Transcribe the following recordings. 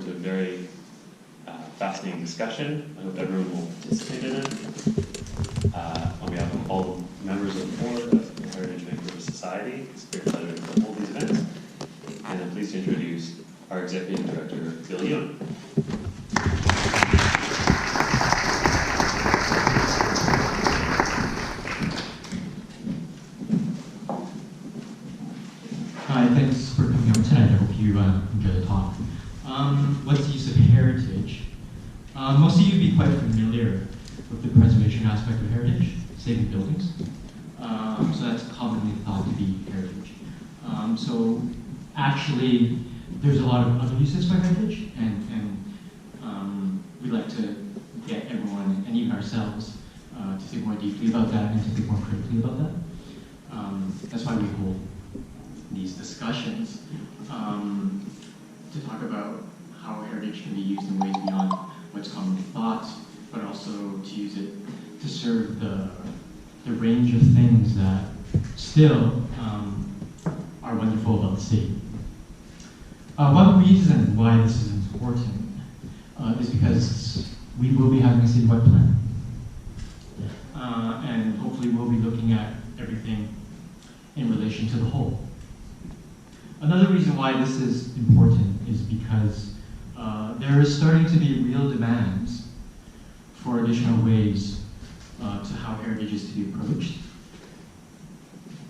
forward to a very fascinating discussion. I hope everyone will participate in it. On behalf of all members of the board of the Heritage Vancouver Society, it's a great pleasure to hold these events. And I'm pleased to introduce our Executive Director, Bill Young. Hi, thanks for coming over tonight. I hope you enjoy the talk. What's the use of heritage? Most of you will be quite familiar with the preservation aspect of heritage, saving buildings. So that's commonly thought to be heritage. So actually, there's a lot of other uses for heritage, and we'd like to get everyone, and even ourselves, to think more deeply about that and to think more critically about that. That's why we hold these discussions to talk about how heritage can be used in ways beyond what's commonly thought, but also to use it to serve the range of things that still are wonderful about the city. One reason why this is important is because we will be having a citywide plan. And hopefully we'll be looking at everything in relation to the whole. Another reason why this is important is because there is starting to be real demands for additional ways to how heritage is to be approached.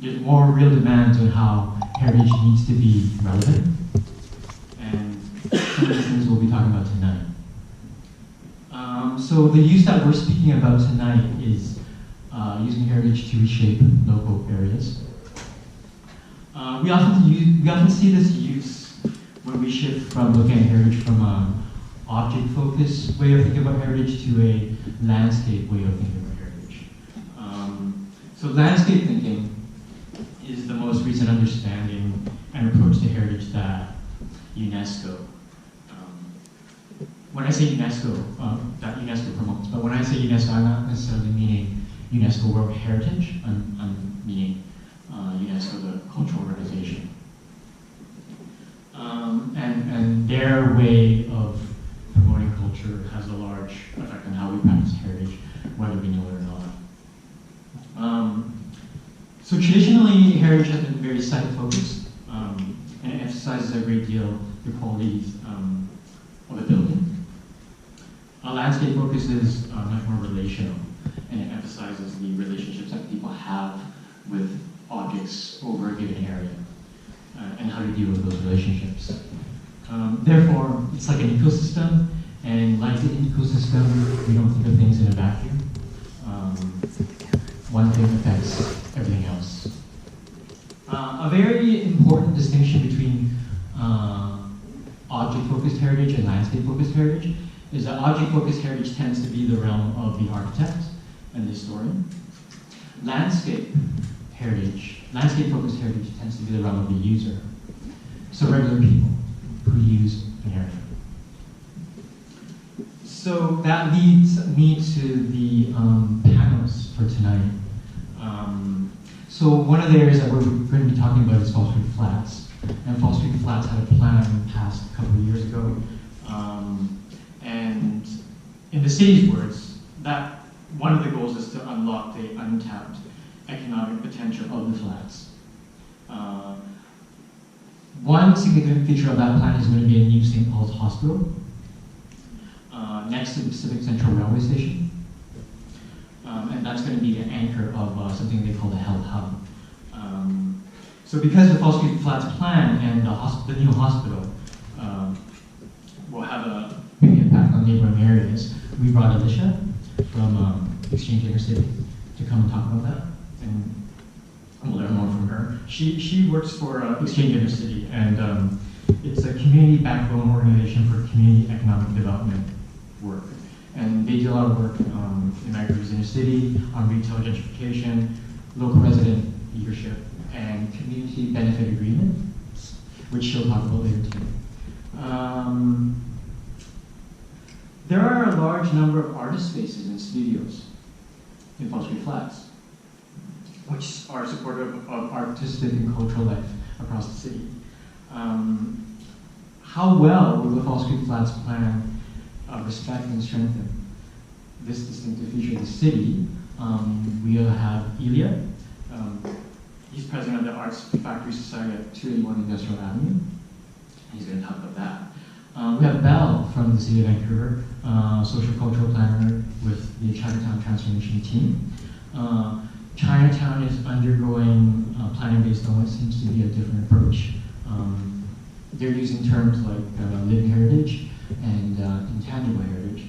There's more real demands on how heritage needs to be relevant, and some of the things we'll be talking about tonight. So the use that we're speaking about tonight is using heritage to reshape local areas. We often see this use when we shift from looking at heritage from an object-focused way of thinking about heritage to a landscape way of thinking about heritage. So landscape thinking is the most recent understanding and approach to heritage that UNESCO, when I say UNESCO, that UNESCO promotes, but when I say UNESCO, I'm not necessarily meaning UNESCO World Heritage, I'm meaning UNESCO, the cultural organization. And their way of promoting culture has a large effect on how we practice heritage, whether we know it or not. So traditionally, heritage has been very site-focused, and it emphasizes a great deal the qualities of a building. Landscape focus is much more relational, and it emphasizes the relationships that people have with objects over a given area, and how to deal with those relationships. Therefore, it's like an ecosystem, and like the ecosystem, we don't think of things in a vacuum. One thing affects everything else. A very important distinction between object-focused heritage and landscape-focused heritage is that object-focused heritage tends to be the realm of the architect and the historian. Landscape-focused heritage tends to be the realm of the user. So regular people who use an area. So that leads me to the panels for tonight. So one of the areas that we're going to be talking about is Fall Street Flats. And Fall Street Flats had a plan passed a couple of years ago. And in the city's words, that one of the goals is to unlock the untapped economic potential of the flats. One significant feature of that plan is going to be a new St. Paul's Hospital next to the Pacific Central Railway Station. And that's going to be the anchor of something they call the Health Hub. So because the Fall Street Flats plan and the new hospital will have a big impact on neighboring areas, we brought Alicia from Exchange Intercity to come and talk about that. And we'll learn more from her. She works for Exchange Intercity, and it's a community backbone organization for community economic development work. And they do a lot of work in Vancouver's Intercity on retail gentrification, local resident leadership, and community benefit agreements, which she'll talk about later too. There are a large number of artist spaces and studios in Fall Street Flats, which are supportive of artistic and cultural life across the city. how well will the Falls Creek Flats plan respect and strengthen this distinctive feature of the city? We'll have Ilya. He's president of the Arts Factory Society at 281 Industrial Avenue. He's going to talk about that. We have Belle from the City of Vancouver, social cultural planner with the Chinatown transformation team. Chinatown is undergoing planning based on what seems to be a different approach. They're using terms like living heritage and intangible heritage.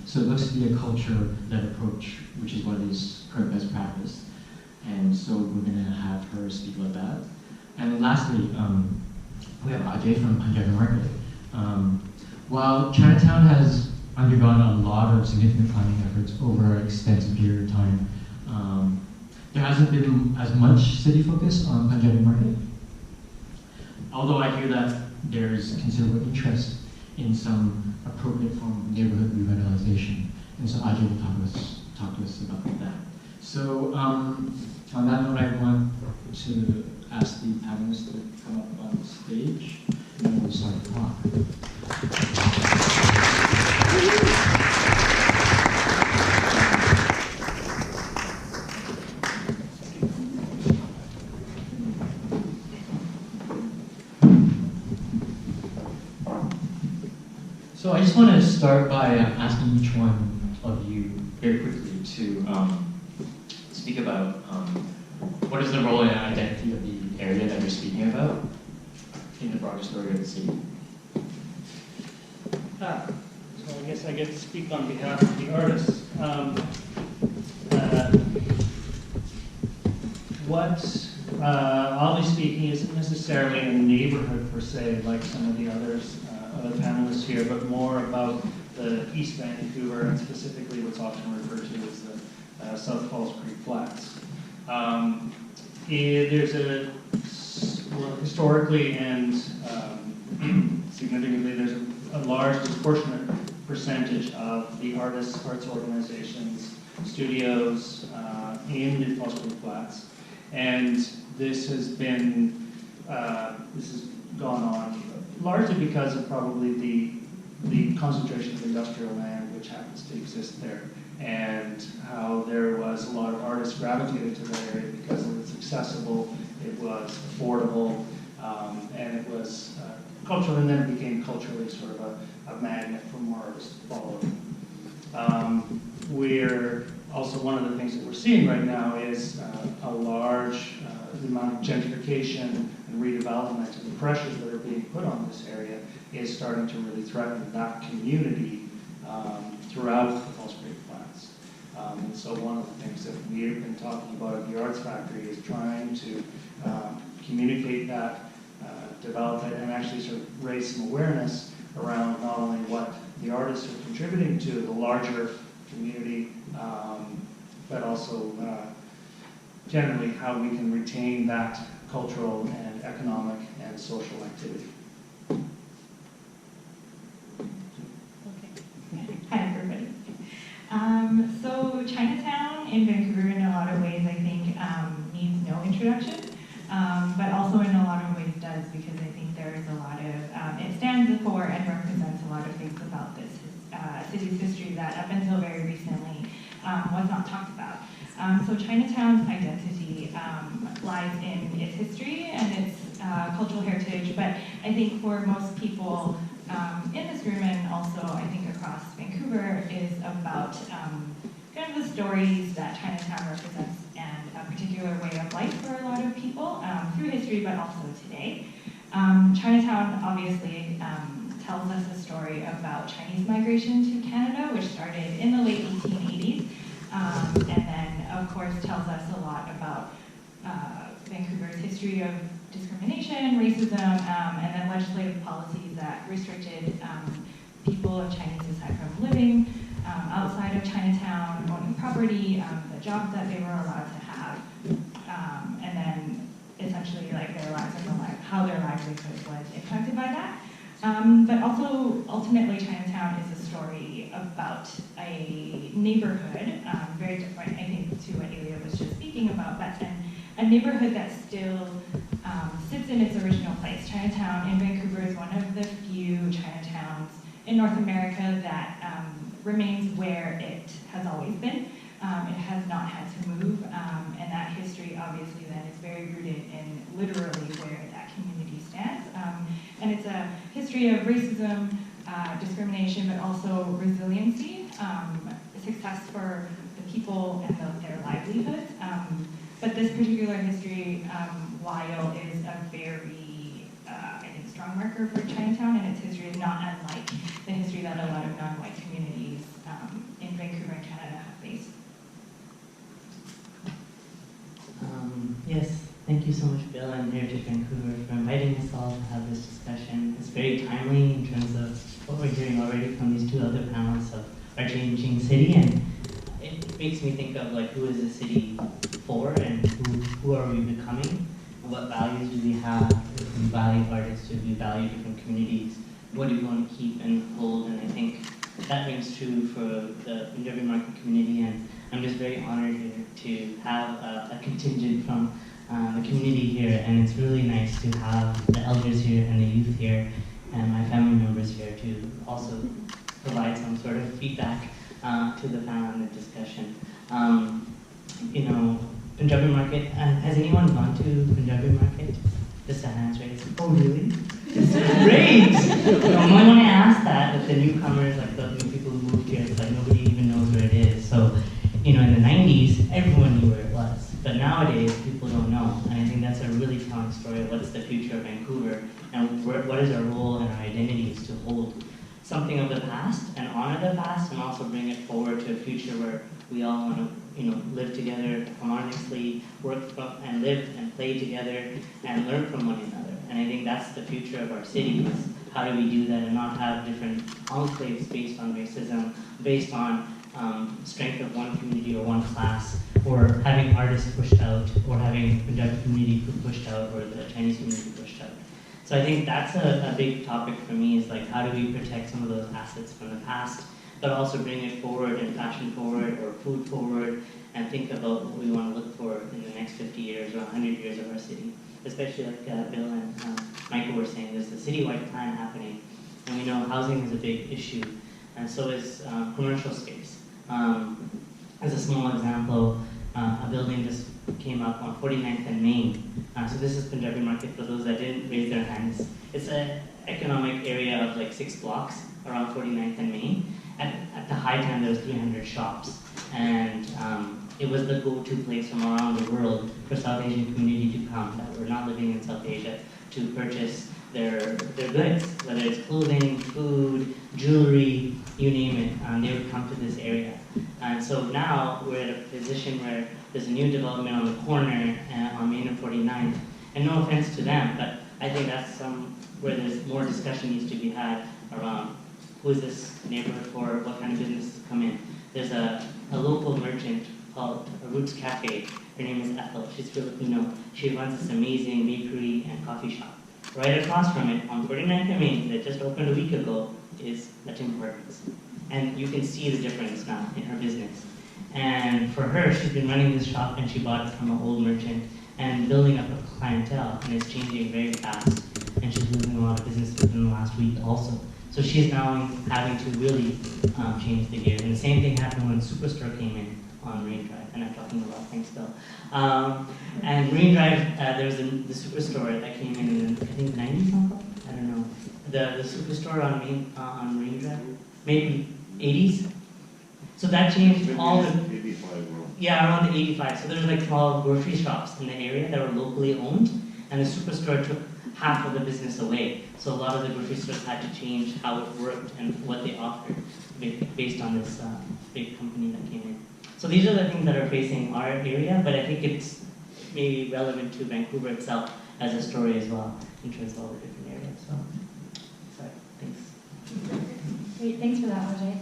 So it looks to be a culture-led approach, which is what is current best practice. And so we're going to have her speak about that. And then lastly, we have Ajay from Punjabi Market. While Chinatown has undergone a lot of significant planning efforts over an extensive period of time, there hasn't been as much city focus on Punjabi Market. Although I hear that there's considerable interest in some appropriate form of neighborhood revitalization. And so Ajay will talk to us about that. So on that note, I want to ask the panelists to come up on stage, and then we'll start the talk. So I just want to start by asking each one of you very quickly to speak about what is the role and identity of the area that you're speaking about in the broader story of the city. So I guess I get to speak on behalf of the artists. What I'll be speaking isn't necessarily a neighborhood per se, like some of the other panelists here, but more about the East Vancouver and specifically what's often referred to as the South Falls Creek Flats. There's historically and significantly, there's a large disproportionate percentage of the artists, arts organizations, studios in the Falls Creek Flats, and this has gone on largely because of probably the concentration of industrial land which happens to exist there, and how there was a lot of artists gravitated to that area because it was accessible, it was affordable, and it was cultural, and then it became culturally sort of a magnet for more artists to follow. We're also, one of the things that we're seeing right now is a large amount of gentrification and redevelopment, and the pressures that are being put on this area is starting to really threaten that community throughout the Falls Creek Flats. And so one of the things that we've been talking about at the Arts Factory is trying to communicate that, develop it, and actually sort of raise some awareness around not only what the artists are contributing to the larger community, but also generally how we can retain that cultural and economic and social activity. Okay. Hi, everybody. So Chinatown in Vancouver, in a lot of ways, I think needs no introduction, but also in a lot of ways does, because I think there is a lot of, it stands for and represents a lot of things about this city's history that up until very recently was not talked about. So Chinatown's identity lies in its history and its cultural heritage, but I think for most people in this room and also I think across Vancouver is about kind of the stories that Chinatown represents and a particular way of life for a lot of people through history, but also today. Chinatown obviously tells us a story about Chinese migration to Canada, which started in the late 1880s, and then of course tells us a lot about Vancouver's history of discrimination, racism, and then legislative policies that restricted people of Chinese descent from living outside of Chinatown, owning property, the jobs that they were allowed to have, and then essentially like their lives and how their livelihood was impacted by that. But also, ultimately, Chinatown is a story about a neighborhood, very different, I think, to what Ilya was just speaking about, but a neighborhood that still sits in its original place. Chinatown in Vancouver is one of the few Chinatowns in North America that remains where it has always been. It has not had to move, and that history obviously then is very rooted in literally where that community stands. And it's a history of racism, discrimination, but also resiliency, success for the people and their livelihoods. But this particular history, while is a very, I think, strong marker for Chinatown, and its history is not unlike the history that a lot of non-white communities in Vancouver and Canada have faced. Yes, thank you so much, Bill and Heritage Vancouver, for inviting us all to have this discussion. It's very timely in terms of what we're hearing already from these two other panels of our changing city, and it makes me think of like who is the city for, and who are we becoming, and what values do we have? Do we value artists? Do we value different communities? What do we want to keep and hold? And I think that rings true for the Punjabi Market community, and I'm just very honored here to have a contingent from the community here, and it's really nice to have the elders here and the youth here and my family members here to also provide some sort of feedback to the panel and the discussion. You know, Punjabi Market, has anyone gone to Punjabi Market? Just a hands raised. Oh really? Great! Normally when I ask that, the newcomers, like the new people who moved here, it's like nobody even knows where it is. So, you know, in the 90s, everyone knew where it was. But nowadays, people don't know. And I think that's a really telling story of what's the future of Vancouver and what is our role and our identity is to hold something of the past and honor the past and also bring it forward to a future where we all want to, you know, live together harmoniously, work from, and live and play together and learn from one another. And I think that's the future of our city is how do we do that and not have different enclaves based on racism, based on strength of one community or one class, or having artists pushed out, or having Punjabi community pushed out, or the Chinese community pushed out. So I think that's a big topic for me is like how do we protect some of those assets from the past, but also bring it forward and fashion forward or food forward and think about what we want to look for in the next 50 years or 100 years of our city. Especially like Bill and Michael were saying, there's a citywide plan happening, and we know housing is a big issue, and so is commercial space. As a small example, a building just came up on 49th and Main. So this is Punjabi Market for those that didn't raise their hands. It's an economic area of like 6 blocks around 49th and Main. At the high time, there was 300 shops, and it was the go-to place from around the world for South Asian community to come that were not living in South Asia to purchase their goods, whether it's clothing, food, jewelry, you name it, they would come to this area. And so now we're at a position where there's a new development on the corner on Main and 49th, and no offense to them, but I think that's where there's more discussion needs to be had around who is this neighborhood for, what kind of businesses come in. There's a local merchant called Roots Cafe. Her name is Ethel. She's Filipino. She runs this amazing bakery and coffee shop. Right across from it, on 49th and Main, that just opened a week ago, is a Tim Hortons. And you can see the difference now in her business. And for her, she's been running this shop and she bought it from an old merchant and building up a clientele, and it's changing very fast. And she's losing a lot of business within the last week also. So she's now having to really change the gears. And the same thing happened when Superstore came in on Marine Drive, and I'm talking about thanks, Bill. And Marine Drive, there was the Superstore that came in I think 90s something? I don't know. The Superstore on Marine Drive, maybe 80s. So that changed all the... 85 yeah, around the 85. So there were like 12 grocery shops in the area that were locally owned, and the Superstore took half of the business away. So a lot of the grocery stores had to change how it worked and what they offered based on this big company that came in. So these are the things that are facing our area, but I think it's maybe relevant to Vancouver itself as a story as well, in terms of all the different areas. So, sorry, thanks. Great, thanks for that, Ajay.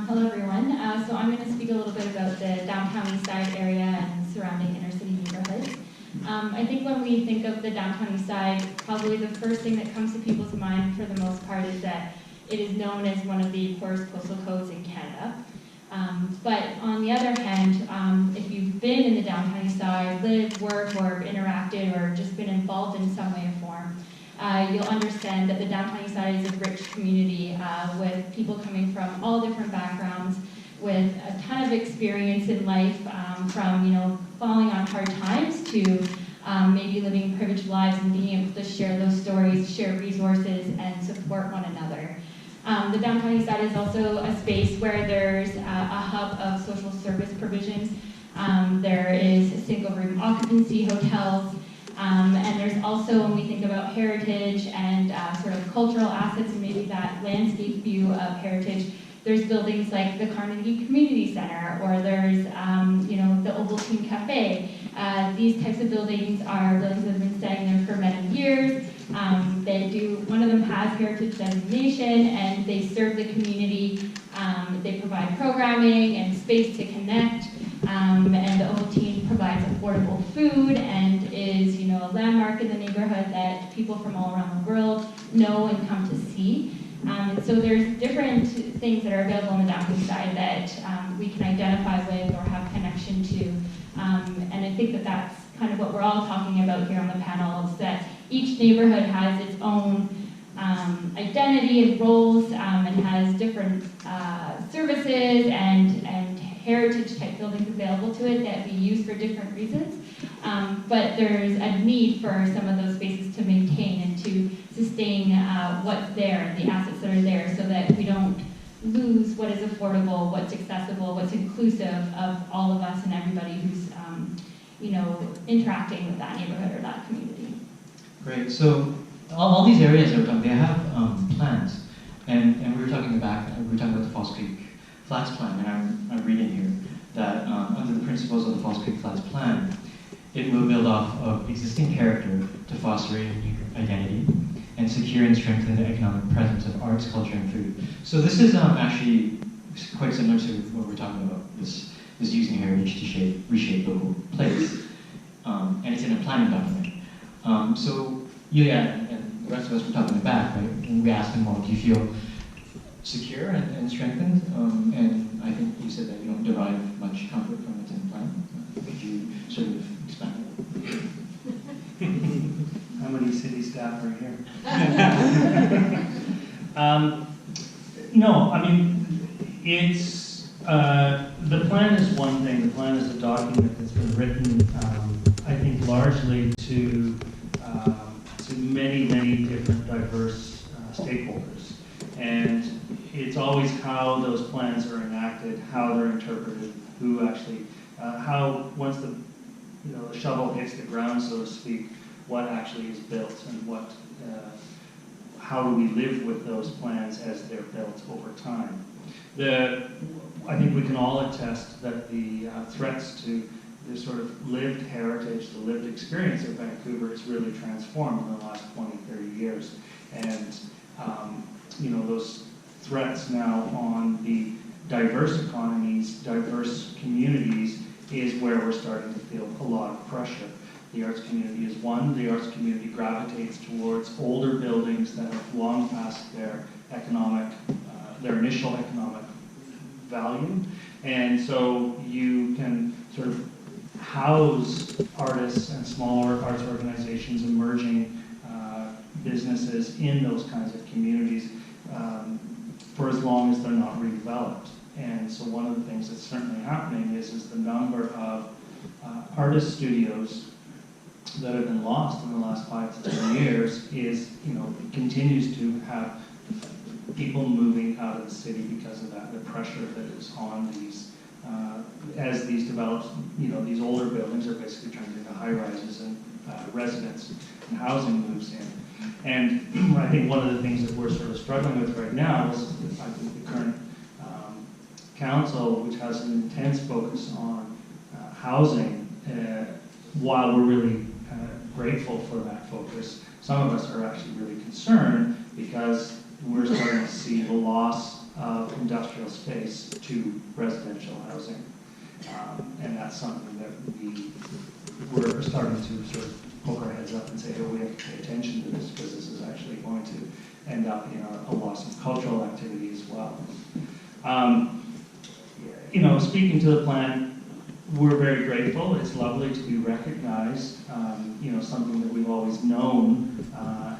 Hello, everyone. So I'm going to speak a little bit about the downtown east side area and surrounding inner city neighborhoods. I think when we think of the downtown east side, probably the first thing that comes to people's mind for the most part is that it is known as one of the poorest postal codes in Canada. But on the other hand, if you've been in the downtown east side, lived, worked, or interacted, or just been involved in some way or form, you'll understand that the downtown east side is a rich community with people coming from all different backgrounds, with a ton of experience in life, from falling on hard times to maybe living privileged lives and being able to share those stories, share resources, and support one another. The downtown east side is also a space where there's a hub of social service provisions. There is single room occupancy hotels, and there's also, when we think about heritage and sort of cultural assets and maybe that landscape view of heritage, there's buildings like the Carnegie Community Center, or there's the Ovaltine Cafe. These types of buildings are buildings that have been staying there for many years. One of them has heritage designation, and they serve the community. They provide programming and space to connect, and the Ovaltine provides affordable food and is, a landmark in the neighborhood that people from all around the world know and come to see. And so there's different things that are available on the downtown side that we can identify with or have connection to. And I think that that's kind of what we're all talking about here on the panel, is that each neighborhood has its own identity and roles, and has different services and heritage type buildings available to it that we use for different reasons. But there's a need for some of those spaces to maintain and to sustain what's there, the assets that are there, so that we don't lose what is affordable, what's accessible, what's inclusive of all of us and everybody who's interacting with that neighborhood or that community. Great. So all these areas that we're talking, they have plans, and we were talking about the False Creek Flats plan, and I'm reading here that under the principles of the False Creek Flats plan, it will build off of existing character to foster a unique identity and secure and strengthen the economic presence of arts, culture, and food. So this is actually quite similar to what we're talking about, this using heritage to reshape local place. And it's in a planning document. So and the rest of us were talking about, right? And we asked them, well, do you feel secure and strengthened? And I think you said that you don't derive much comfort from what's in the plan. Could you sort of expand that? How many city staff are here? No, I mean, it's, the plan is one thing. The plan is a document that's been written, I think, largely to many, many different diverse stakeholders. And it's always how those plans are enacted, how they're interpreted, who actually, how once the shovel hits the ground, so to speak, what actually is built and what, how do we live with those plans as they're built over time. I think we can all attest that the threats to the sort of lived heritage, the lived experience of Vancouver is really transformed in the last 20, 30 years. And, those threats now on the diverse economies, diverse communities, is where we're starting to feel a lot of pressure. The arts community is one. The arts community gravitates towards older buildings that have long passed their initial economic value. And so you can sort of house artists and smaller arts organizations, emerging businesses in those kinds of communities for as long as they're not redeveloped. And so one of the things that's certainly happening is the number of artist studios that have been lost in the last 5 to 10 years continues to have people moving out of the city because of that, the pressure that is on these, as these develops, these older buildings are basically turned into high-rises and residents and housing moves in. And I think one of the things that we're sort of struggling with right now is, I think, the current council, which has an intense focus on housing, while we're really grateful for that focus, some of us are actually really concerned because we're starting to see the loss of industrial space to residential housing. And that's something that we're starting to sort of poke our heads up and say, oh, we have to pay attention to this because this is actually going to end up in a loss of cultural activity as well. you know, speaking to the plan, we're very grateful. It's lovely to be recognized. You know, something that we've always known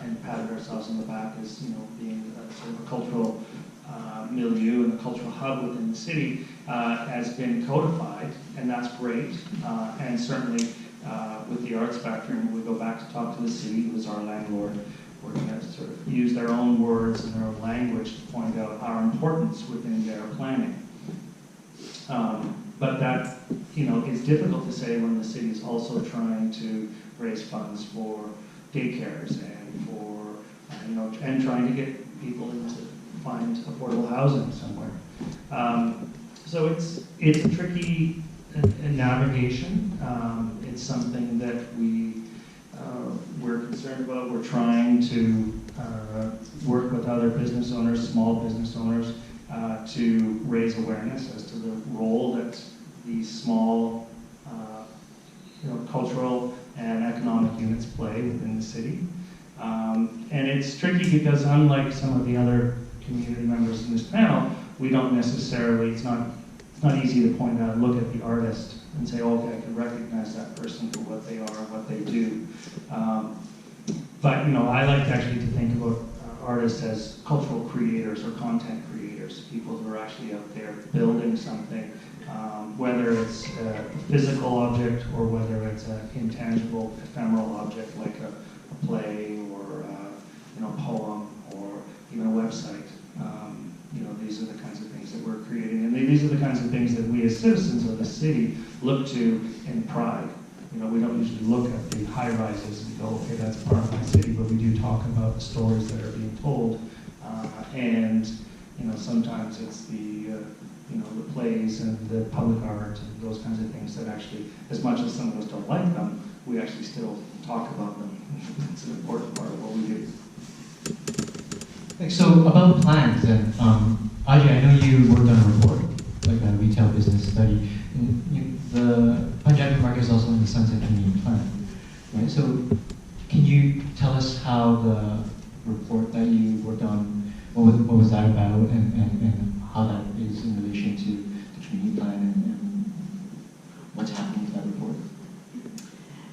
and patted ourselves on the back as, you know, being a sort of a cultural milieu and a cultural hub within the city has been codified, and that's great. And certainly with the Arts Factory, when we go back to talk to the city, who is our landlord, we're going to sort of use their own words and their own language to point out our importance within their planning. But that, you know, is difficult to say when the city is also trying to raise funds for daycares and for, you know, and trying to get people into find affordable housing somewhere. So it's a tricky navigation. It's something that we're concerned about. We're trying to work with other business owners, small business owners, to raise awareness as to the role that these small, you know, cultural and economic units play within the city. And it's tricky because unlike some of the other community members in this panel, we don't necessarily, it's not easy to point out, look at the artist and say, oh, okay, I can recognize that person for what they are and what they do. But, you know, I like actually to think about artists as cultural creators or content creators, people who are actually out there building something, whether it's a physical object or whether it's an intangible, ephemeral object like a play or you know, a poem or even a website. You know, these are the kinds of things that we're creating, and these are the kinds of things that we as citizens of the city look to in pride. You know, we don't usually look at the high-rises and go, okay, that's part of my city, but we do talk about the stories that are being told. And, you know, sometimes it's the, you know, the plays and the public art and those kinds of things that actually, as much as some of us don't like them, we actually still talk about them. It's an important part of what we do. So about plans, and Ajay, I know you worked on a report, like a retail business study. The Punjabi Market is also in the Sunset Community Plan, right? So can you tell us how the report that you worked on, what was that about, and how that is in relation to the community plan and what's happening with that report?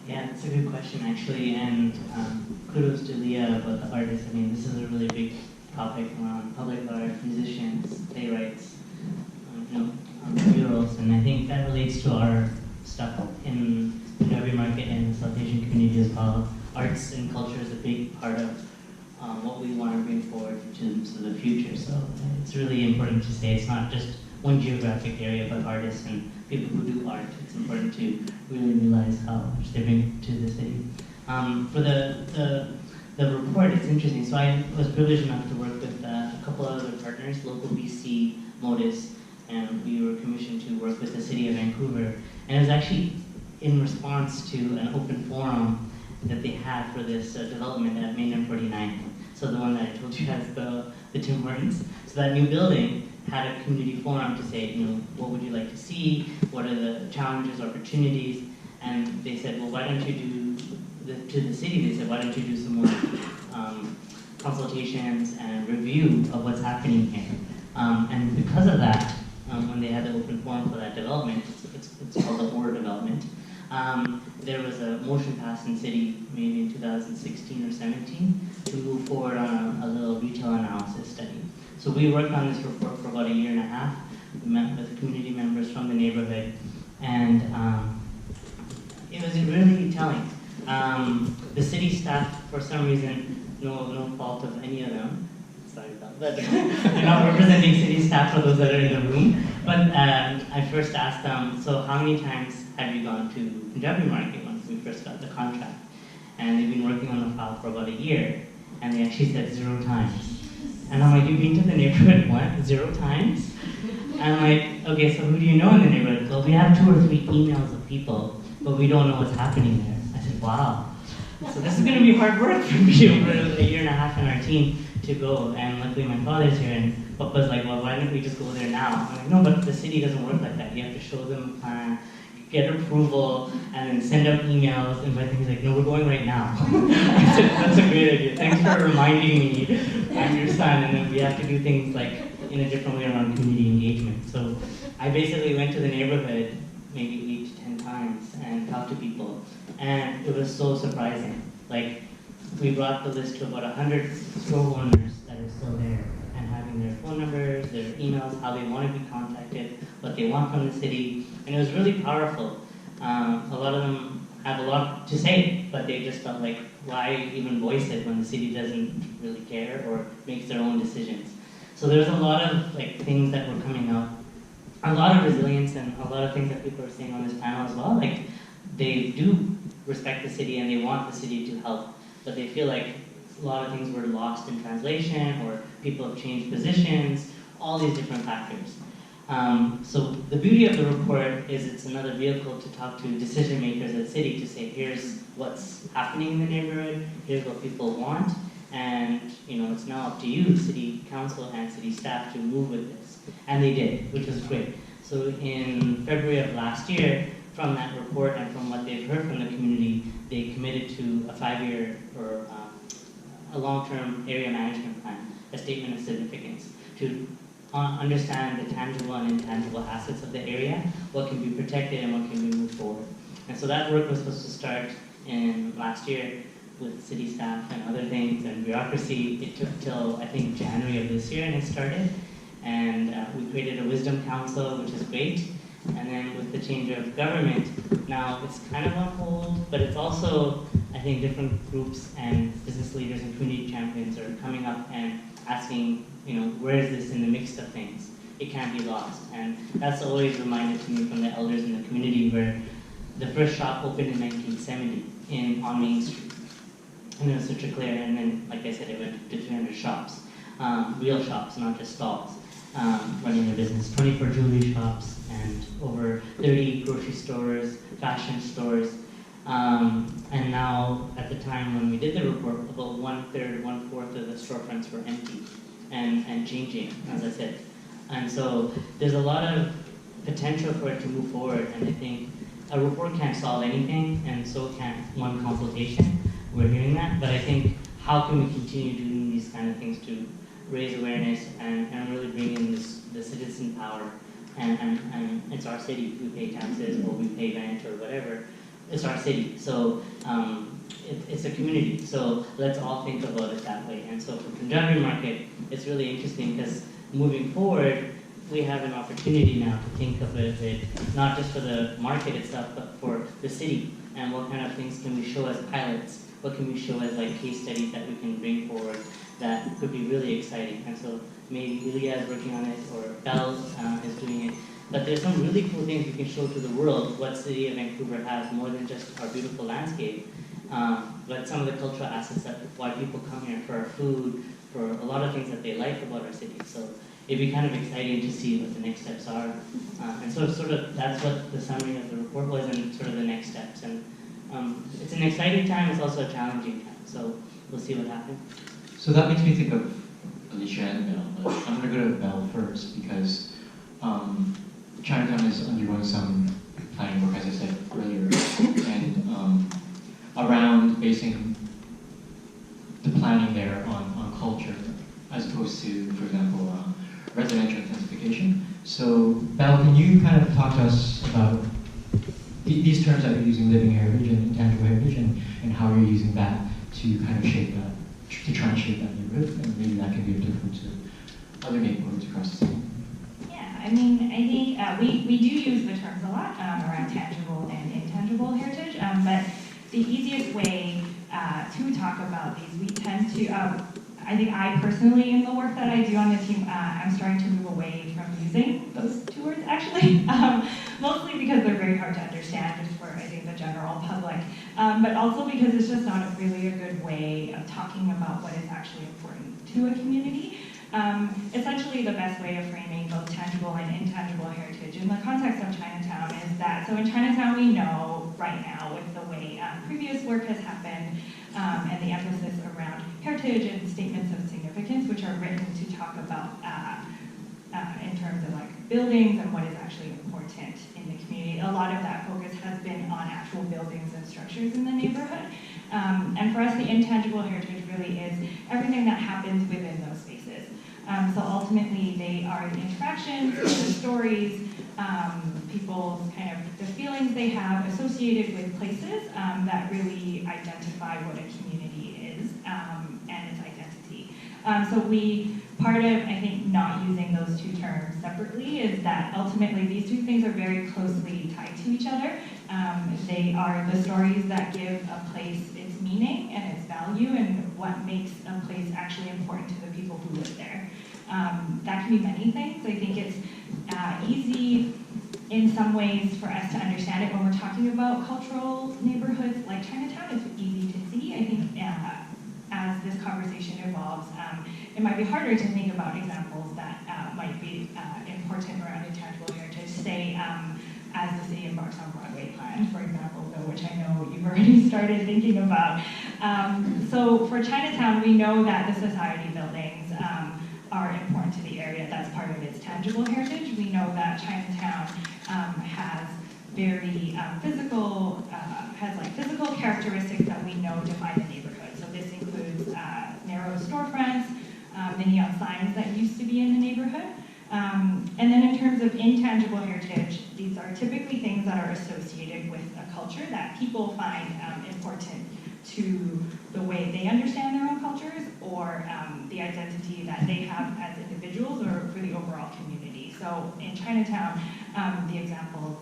Yeah, it's a good question actually, and kudos to Leah about the artists. I mean, this is a really big topic around public art, musicians, playwrights, you know, murals, and I think that relates to our stuff in the Punjabi Market and the South Asian community as well. Arts and culture is a big part of what we want to bring forward to the future. So it's really important to say it's not just one geographic area, but artists and people who do art. It's important to really realize how much they bring to the city. For the report, it's interesting. So I was privileged enough to work with a couple of other partners, local BC, Modus, and we were commissioned to work with the city of Vancouver. And it was actually in response to an open forum that they had for this development at Main 49. So the one that I told you has the Tim Hortons. So that new building had a community forum to say, you know, what would you like to see? What are the challenges, opportunities? And they said, well, why don't you do, to the city, they said, why don't you do some more consultations and review of what's happening here? And because of that, when they had the open forum for that development, it's called the OR development, there was a motion passed in city maybe in 2016 or 17 to move forward on a little retail analysis study. So we worked on this report for about a year and a half. We met with community members from the neighborhood, and it was really telling. The city staff, for some reason, no fault of any of them, sorry about that, they're not representing city staff for those that are in the room, but I first asked them, so how many times have you gone to Punjabi Market once we first got the contract? And they've been working on the file for about a year, and they actually said 0 times. And I'm like, you've been to the neighborhood, what, 0 times? And I'm like, okay, so who do you know in the neighborhood? Well, we have 2 or 3 emails of people, but we don't know what's happening there. I said, wow. So this is going to be hard work for me over a year and a half and our team to go. And luckily my father's here, and Papa's like, well, why don't we just go there now? I'm like, no, but the city doesn't work like that. You have to show them a plan, get approval, and then send out emails. And he's like, no, we're going right now. I said, that's a great idea. Thanks for reminding me I'm your son. And then we have to do things like in a different way around community engagement. So I basically went to the neighborhood maybe 8 to 10 times and talked to people, and it was so surprising. Like, we brought the list to about 100 store owners that are still there, and having their phone numbers, their emails, how they want to be contacted, what they want from the city, and it was really powerful. A lot of them have a lot to say, but they just felt like, why even voice it when the city doesn't really care or makes their own decisions? So there's a lot of things that were coming up, a lot of resilience, and a lot of things that people are saying on this panel as well. Like, they do respect the city and they want the city to help, but they feel like a lot of things were lost in translation, or people have changed positions, all these different factors. So the beauty of the report is it's another vehicle to talk to decision makers at city to say, here's what's happening in the neighborhood, here's what people want, and it's now up to you, city council and city staff, to move with this. And they did, which was great. So in February of last year, from that report and from what they've heard from the community, they committed to a 5-year or a long-term area management plan, a statement of significance, to understand the tangible and intangible assets of the area, what can be protected and what can be moved forward. And so that work was supposed to start in last year with city staff and other things and bureaucracy. It took till, I think, January of this year, and it started. And we created a wisdom council, which is great. And then with the change of government, now it's kind of on hold, but it's also, I think, different groups and business leaders and community champions are coming up and asking, where is this in the mix of things? It can't be lost. And that's always reminded to me from the elders in the community, where the first shop opened in 1970 on Main Street. And it was such a clear, and then, like I said, it went to 300 shops, real shops, not just stalls, running their business, 24 jewelry shops, and over 30 grocery stores, fashion stores. And now, at the time when we did the report, about 1/3, 1/4 of the storefronts were empty and changing, as I said. And so there's a lot of potential for it to move forward, and I think a report can't solve anything, and so can't one consultation. We're hearing that, but I think how can we continue doing these kind of things to raise awareness and really bring in the citizen power, and it's our city. We pay taxes or we pay rent or whatever. It's our city, so it's a community. So let's all think about it that way. And so for Punjabi Market, it's really interesting because moving forward, we have an opportunity now to think of it not just for the market itself, but for the city, and what kind of things can we show as pilots? What can we show as case studies that we can bring forward that could be really exciting? And so maybe Ilya is working on it, or Bell is doing it. But there's some really cool things we can show to the world what City of Vancouver has, more than just our beautiful landscape, but some of the cultural assets that why people come here, for our food, for a lot of things that they like about our city. So it'd be kind of exciting to see what the next steps are. And so sort of that's what the summary of the report was, and sort of the next steps. And it's an exciting time, it's also a challenging time. So we'll see what happens. So that makes me think of Alicia and Bell. I'm going to go to Bell first, because Chinatown is undergoing some planning work, as I said earlier, and around basing the planning there on culture, as opposed to, for example, residential intensification. So, Bell, can you kind of talk to us about these terms that you're using, living heritage and intangible heritage, and how you're using that to kind of shape that, to try and shape that neighborhood, and maybe that can be different to other neighborhoods across the city? I think we do use the terms a lot around tangible and intangible heritage, but the easiest way to talk about these, we tend to, I think I personally, in the work that I do on the team, I'm starting to move away from using those two words, actually, mostly because they're very hard to understand just for, I think, the general public, but also because it's just not really a good way of talking about what is actually important to a community. Essentially, the best way of framing both tangible and intangible heritage in the context of Chinatown is that, so in Chinatown we know right now with the way previous work has happened and the emphasis around heritage and statements of significance, which are written to talk about in terms of buildings and what is actually important in the community. A lot of that focus has been on actual buildings and structures in the neighborhood. And for us, the intangible heritage really is everything that happens within those spaces. So ultimately, they are the interactions, the stories, people's kind of the feelings they have associated with places that really identify what a community is and its identity. Part of, I think, not using those two terms separately is that ultimately these two things are very closely tied to each other. They are the stories that give a place its meaning and its value and what makes a place actually important to the people who live there. That can be many things. I think it's easy in some ways for us to understand it when we're talking about cultural neighborhoods like Chinatown. It's easy to see. I think as this conversation evolves, it might be harder to think about examples that might be important around intangible heritage. Say, as the city embarks on Broadway plan, for example, which I know you've already started thinking about. So for Chinatown, we know that the society buildings are important to the area. That's part of its tangible heritage. We know that Chinatown has very physical characteristics that we know define the neighborhood. So this includes narrow storefronts, the neon signs that used to be in the neighborhood. And then in terms of intangible heritage, these are typically things that are associated with a culture that people find important to the way they understand their own cultures or the identity that they have as individuals or for the overall community. So in Chinatown, the example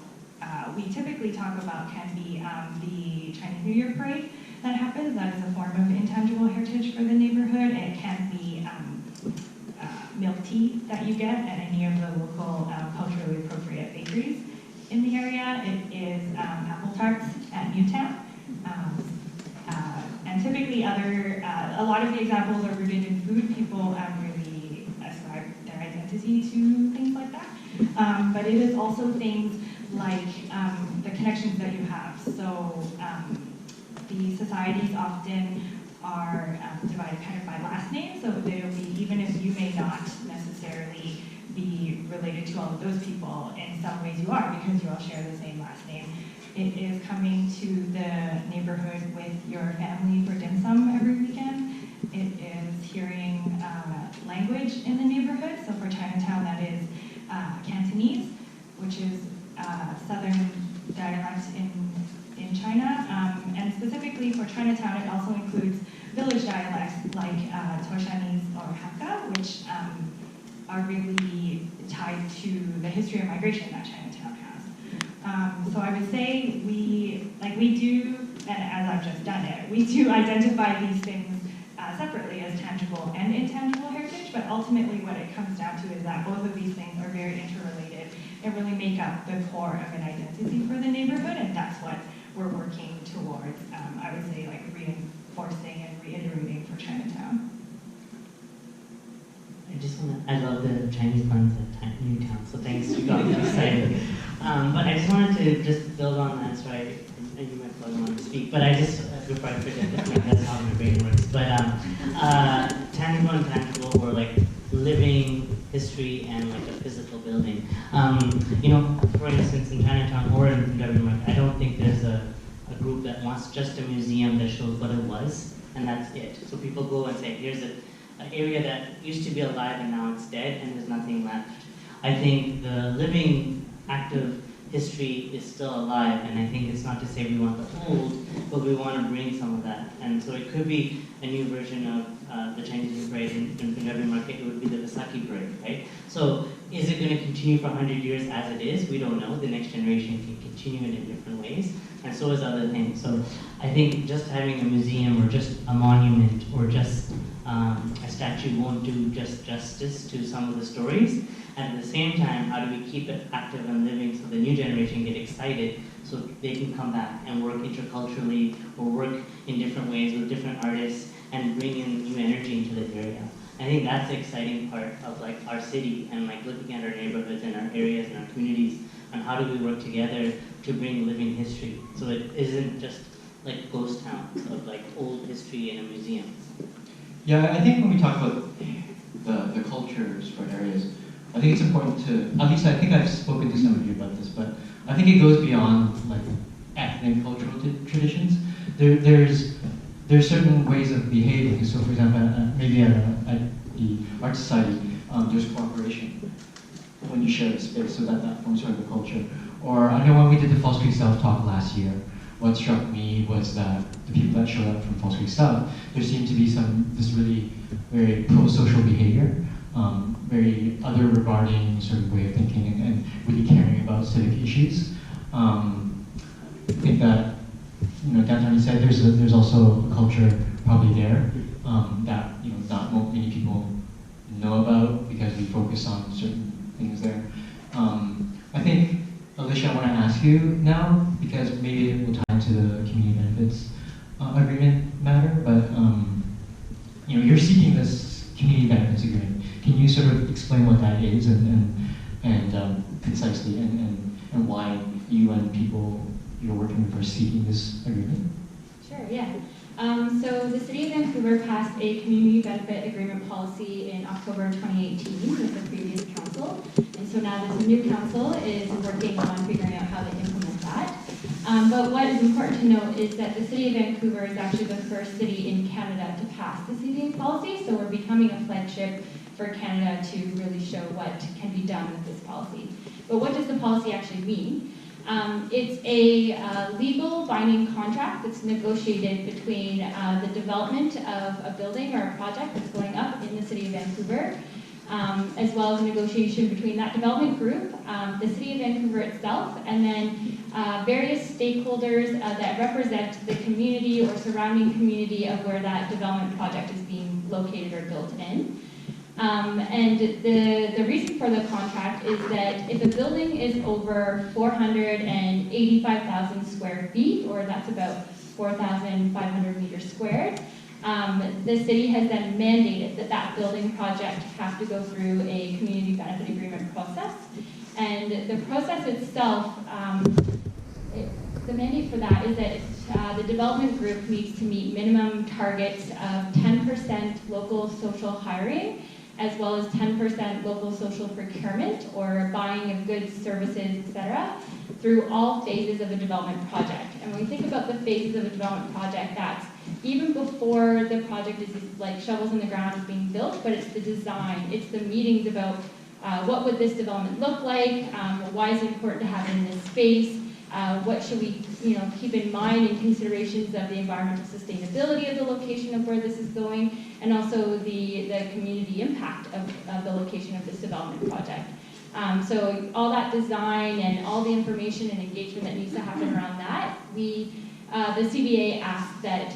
we typically talk about can be the Chinese New Year parade that happens. That is a form of intangible heritage for the neighborhood. It can be milk tea that you get at any of the local culturally appropriate bakeries in the area. It is apple tarts at Newtown. And typically a lot of the examples are rooted in food. People really ascribe their identity to things like that. But it is also things like the connections that you have. So the societies often are divided kind of by last name, so there'll be, even if you may not necessarily be related to all of those people, in some ways you are because you all share the same last name. It is coming to the neighborhood with your family for dim sum every weekend. It is hearing language in the neighborhood. So for Chinatown, that is Cantonese, which is southern dialect in China. And specifically for Chinatown, it also includes village dialects like Toshanese or Hakka, which are really tied to the history of migration that Chinatown has. So I would say we do, and as I've just done it, we do identify these things separately as tangible and intangible heritage, but ultimately what it comes down to is that both of these things are very interrelated and really make up the core of an identity for the neighborhood, and that's what we're working towards, I would say, like reinforcing and reiterating for Chinatown. I love the Chinese buns at Newtown, so thanks, you got me excited. But I just wanted to just build on that, so and you might probably want to speak, but I just, before I forget, that's how my brain works. But tangible and tangible, or like living history and like a physical building. For instance, in Chinatown or in Punjabi Market, I don't think there's a group that wants just a museum that shows what it was, and that's it. So people go and say, here's an area that used to be alive and now it's dead and there's nothing left. I think the living, active history is still alive, and I think it's not to say we want the old, but we want to bring some of that. And so it could be a new version of the Chinese New Parade in Punjabi Market. It would be the Vaisakhi Parade, right? So is it going to continue for 100 years as it is? We don't know. The next generation can continue it in different ways, and so is other things. So I think just having a museum or just a monument or just a statue won't do just justice to some of the stories. And at the same time, how do we keep it active and living so the new generation get excited so they can come back and work interculturally or work in different ways with different artists and bring in new energy into the area. I think that's the exciting part of like our city and like looking at our neighborhoods and our areas and our communities and how do we work together to bring living history so it isn't just like ghost towns of like old history in a museum. Yeah, I think when we talk about the cultures for areas, I think it's important to, at least I think I've spoken to some of you about this, but I think it goes beyond like ethnic cultural traditions. There's certain ways of behaving. So for example, maybe at the Art Society, there's cooperation when you share the space, so that forms sort of a culture. Or I know when we did the Falls Creek South talk last year, what struck me was that the people that showed up from Falls Creek South, there seemed to be this really very pro-social behavior, very other regarding sort of way of thinking and really caring about civic issues. I think that, downtown East Side, there's also a culture probably there that not many people know about because we focus on certain things there. I think, Alicia, I want to ask you now, because maybe it will tie into the community benefits agreement matter, but you're seeking this community benefits agreement. Can you sort of explain what that is and concisely and why you and people you're working with are seeking this agreement? Sure, yeah. So the City of Vancouver passed a community benefit agreement policy in October 2018 with the previous council. And so now this new council is working on figuring out how to implement that. But what is important to note is that the City of Vancouver is actually the first city in Canada to pass the CBA policy. So we're becoming a flagship for Canada to really show what can be done with this policy. But what does the policy actually mean? It's a legal binding contract that's negotiated between the development of a building or a project that's going up in the City of Vancouver, as well as a negotiation between that development group, the City of Vancouver itself, and then various stakeholders that represent the community or surrounding community of where that development project is being located or built in. And the reason for the contract is that if a building is over 485,000 square feet, or that's about 4,500 meters squared, the city has then mandated that that building project have to go through a community benefit agreement process. And the process itself, the mandate for that is that the development group needs to meet minimum targets of 10% local social hiring, as well as 10% local social procurement or buying of goods, services, etc., through all phases of a development project. And when we think about the phases of a development project, that's even before the project is like shovels in the ground is being built, but it's the design, it's the meetings about what would this development look like, why is it important to have it in this space, what should we keep in mind in considerations of the environmental sustainability of the location of where this is going, and also the community impact of the location of this development project. So all that design and all the information and engagement that needs to happen around that, the CBA asks that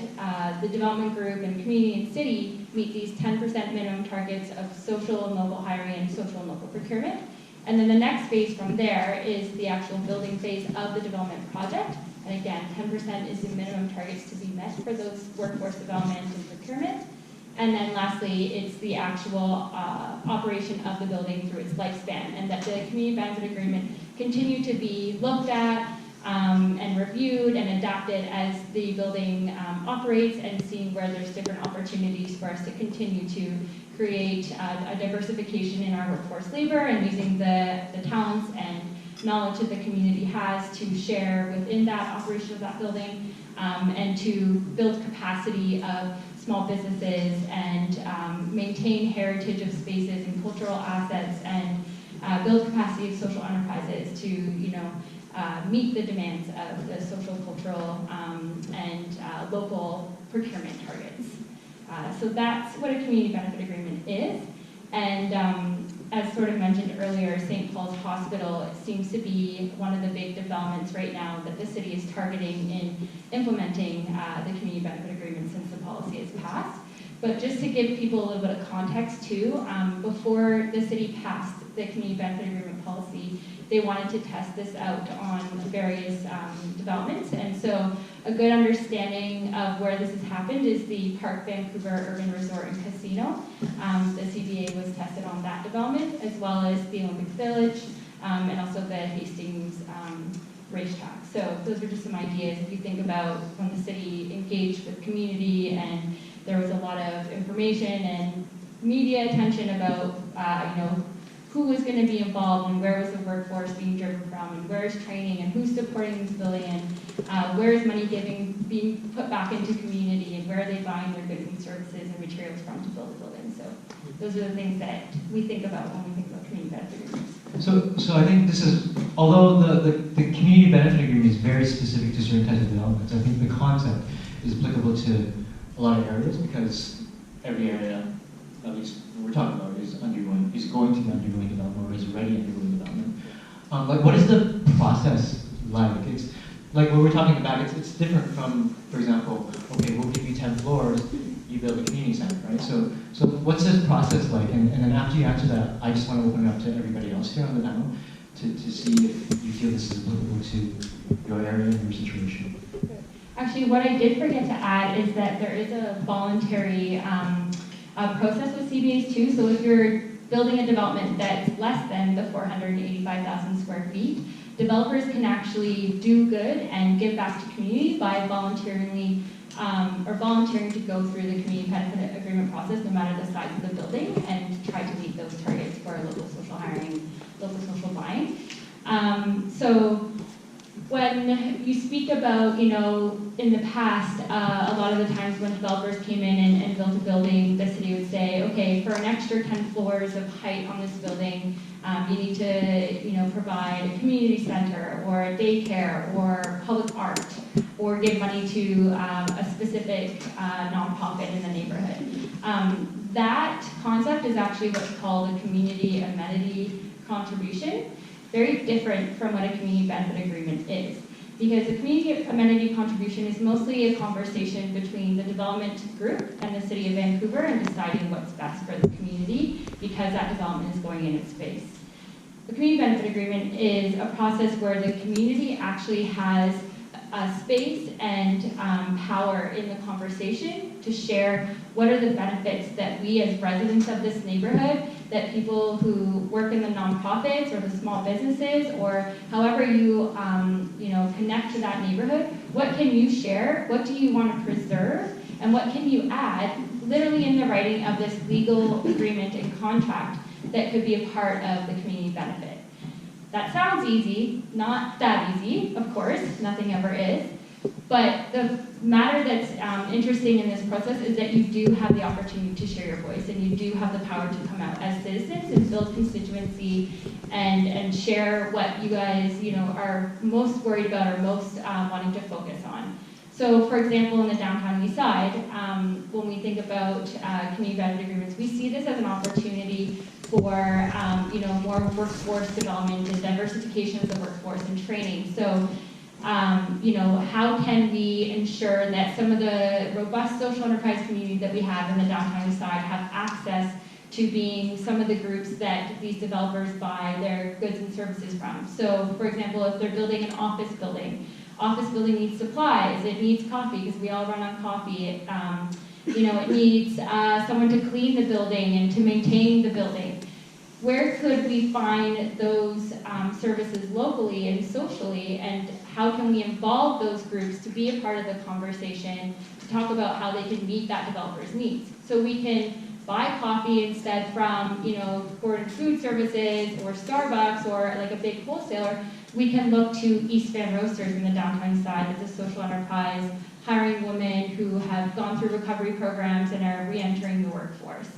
the development group and community and city meet these 10% minimum targets of social and local hiring and social and local procurement. And then the next phase from there is the actual building phase of the development project. And again, 10% is the minimum targets to be met for those workforce development and procurement. And then lastly, it's the actual operation of the building through its lifespan, and that the community benefit agreement continue to be looked at and reviewed and adapted as the building operates, and seeing where there's different opportunities for us to continue to create a diversification in our workforce labor, and using the talents and knowledge that the community has to share within that operation of that building, and to build capacity of small businesses and maintain heritage of spaces and cultural assets, and build capacity of social enterprises to meet the demands of the social, cultural, and local procurement targets. So that's what a community benefit agreement is. And as sort of mentioned earlier, St. Paul's Hospital seems to be one of the big developments right now that the city is targeting in implementing the community benefit agreement since the policy is passed. But just to give people a little bit of context too, before the city passed the community benefit agreement policy, they wanted to test this out on various developments. And so a good understanding of where this has happened is the Park Vancouver Urban Resort and Casino. The CBA was tested on that development, as well as the Olympic Village, and also the Hastings racetrack. So those are just some ideas if you think about when the city engaged with community and there was a lot of information and media attention about who was going to be involved and where was the workforce being driven from and where is training and who's supporting this building, Where is money being put back into community, and where are they buying their goods and services and materials from to build a building? So those are the things that we think about when we think about community benefit agreements. So I think this is, although the community benefit agreement is very specific to certain types of developments, I think the concept is applicable to a lot of areas because every area, at least what we're talking about, is going to be undergoing development or is already undergoing development. Like, what is the process like? It's like what we're talking about. It's different from, for example, okay, we'll give you 10 floors, you build a community center, right? So what's this process like? And then after you answer that, I just want to open it up to everybody else here on the panel to see if you feel this is applicable to your area and your situation. Actually, what I did forget to add is that there is a voluntary process with CBAs too. So if you're building a development that's less than the 485,000 square feet, developers can actually do good and give back to community by volunteering to go through the community benefit agreement process, no matter the size of the building, and try to meet those targets for local social hiring, local social buying. So when you speak about, in the past, a lot of the times when developers came in and built a building, the city would say, okay, for an extra 10 floors of height on this building, you need to, provide a community center or a daycare or public art, or give money to a specific nonprofit in the neighborhood. That concept is actually what's called a community amenity contribution. Very different from what a community benefit agreement is. Because a community amenity contribution is mostly a conversation between the development group and the City of Vancouver and deciding what's best for the community because that development is going in its space. The community benefit agreement is a process where the community actually has a space and power in the conversation to share what are the benefits that we as residents of this neighborhood, that people who work in the nonprofits or the small businesses, or however you connect to that neighborhood, what can you share, what do you want to preserve, and what can you add, literally in the writing of this legal agreement and contract that could be a part of the community benefit. That sounds easy, not that easy, of course, nothing ever is. But the matter that's interesting in this process is that you do have the opportunity to share your voice, and you do have the power to come out as citizens and build constituency and share what you guys are most worried about or most wanting to focus on. So, for example, in the downtown east side, when we think about community benefit agreements, we see this as an opportunity for more workforce development and diversification of the workforce and training. So, how can we ensure that some of the robust social enterprise communities that we have in the downtown east side have access to being some of the groups that these developers buy their goods and services from? So, for example, if they're building an office building needs supplies, it needs coffee because we all run on coffee. It needs someone to clean the building and to maintain the building. Where could we find those services locally and socially, and how can we involve those groups to be a part of the conversation to talk about how they can meet that developer's needs? So we can buy coffee instead from, Gordon Food Services or Starbucks or like a big wholesaler. We can look to East Van Roasters in the downtown side as a social enterprise, hiring women who have gone through recovery programs and are re-entering the workforce.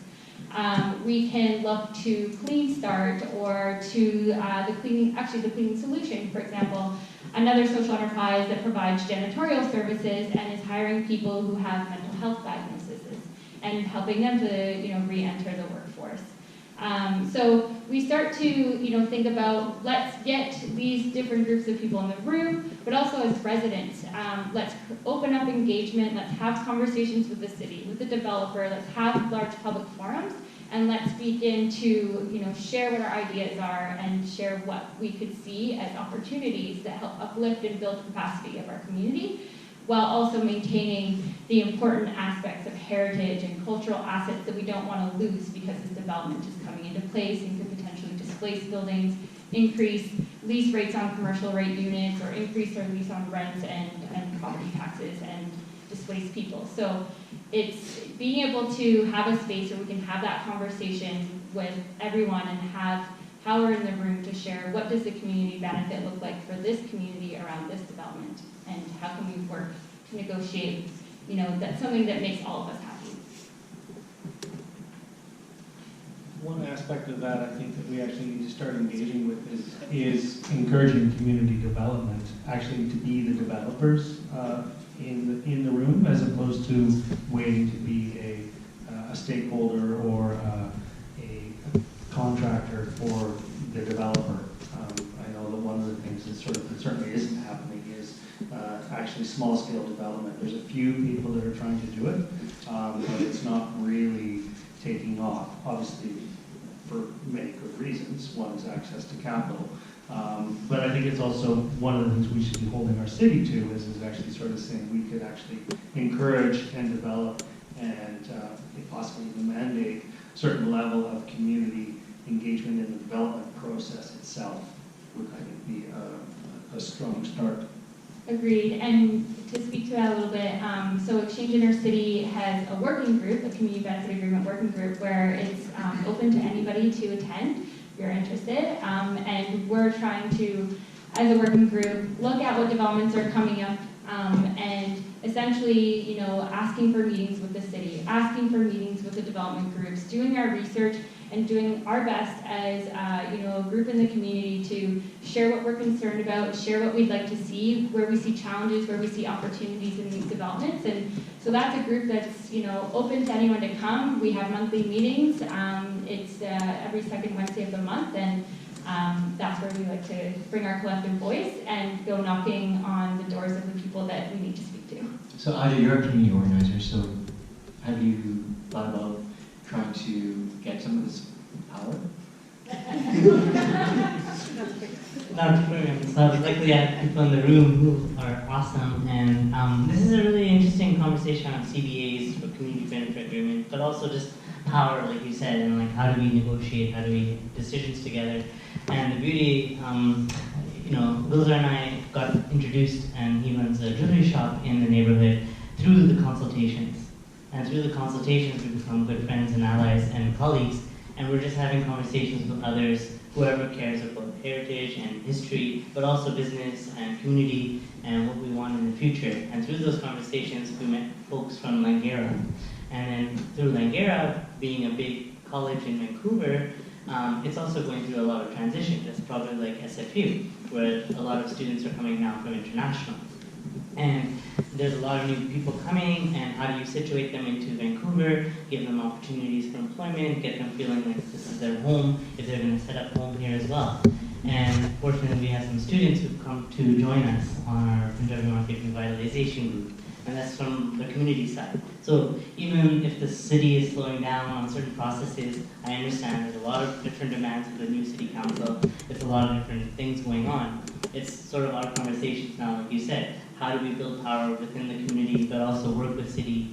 We can look to Clean Start or to the Cleaning Solution, for example, another social enterprise that provides janitorial services and is hiring people who have mental health diagnoses and helping them to re-enter the workforce. So we start to think about, let's get these different groups of people in the room, but also as residents, let's open up engagement, let's have conversations with the city, with the developer, let's have large public forums, and let's begin to share what our ideas are and share what we could see as opportunities that help uplift and build capacity of our community, while also maintaining the important aspects of heritage and cultural assets that we don't want to lose because this development is coming into place and could potentially displace buildings, increase lease rates on commercial rate units, or increase their lease on rents and property taxes and displace people. So it's being able to have a space where we can have that conversation with everyone and have power in the room to share what does the community benefit look like for this community around this development. and how can we work to negotiate, you know, that's something that makes all of us happy. One aspect of that I think that we actually need to start engaging with is encouraging community development, actually to be the developers in the room, as opposed to waiting to be a stakeholder or a contractor for the developer. I know that one of the things that certainly isn't happening is actually small-scale development. There's a few people that are trying to do it, but it's not really taking off. Obviously, for many good reasons. One is access to capital. But I think it's also one of the things we should be holding our city to is actually sort of saying we could actually encourage and develop and possibly even mandate a certain level of community engagement in the development process itself would, I think, be a strong start. Agreed, and to speak to that a little bit, so Exchange Intercity has a working group, a community benefit agreement working group, where it's open to anybody to attend if you're interested, and we're trying to, as a working group, look at what developments are coming up, and essentially, you know, asking for meetings with the city, asking for meetings with the development groups, doing our research, and doing our best as you know, a group in the community to share what we're concerned about, share what we'd like to see, where we see challenges, where we see opportunities in these developments. And so that's a group that's, you know, open to anyone to come. We have monthly meetings. It's every second Wednesday of the month, and that's where we like to bring our collective voice and go knocking on the doors of the people that we need to speak to. So Aja, you're a community organizer, so have you thought about trying to get some of this power? Not true. So luckily I have people in the room who are awesome, and this is a really interesting conversation on CBAs for community benefit agreement, but also just power, like you said, and like how do we negotiate, how do we make decisions together. And the beauty, you know, Wilder and I got introduced, and he runs a jewelry shop in the neighborhood through the consultations. And through the consultations, we become good friends and allies and colleagues, and we're just having conversations with others, whoever cares about heritage and history, but also business and community and what we want in the future. And through those conversations, we met folks from Langara. And then through Langara, being a big college in Vancouver, it's also going through a lot of transition. That's probably like SFU, where a lot of students are coming now from international. And there's a lot of new people coming, and how do you situate them into Vancouver, give them opportunities for employment, get them feeling like this is their home, if they're going to set up home here as well. And fortunately, we have some students who've come to join us on our Punjabi Market revitalization group, and that's from the community side. So even if the city is slowing down on certain processes, I understand there's a lot of different demands for the new city council, there's a lot of different things going on. It's sort of our conversations now, like you said. How do we build power within the community, but also work with city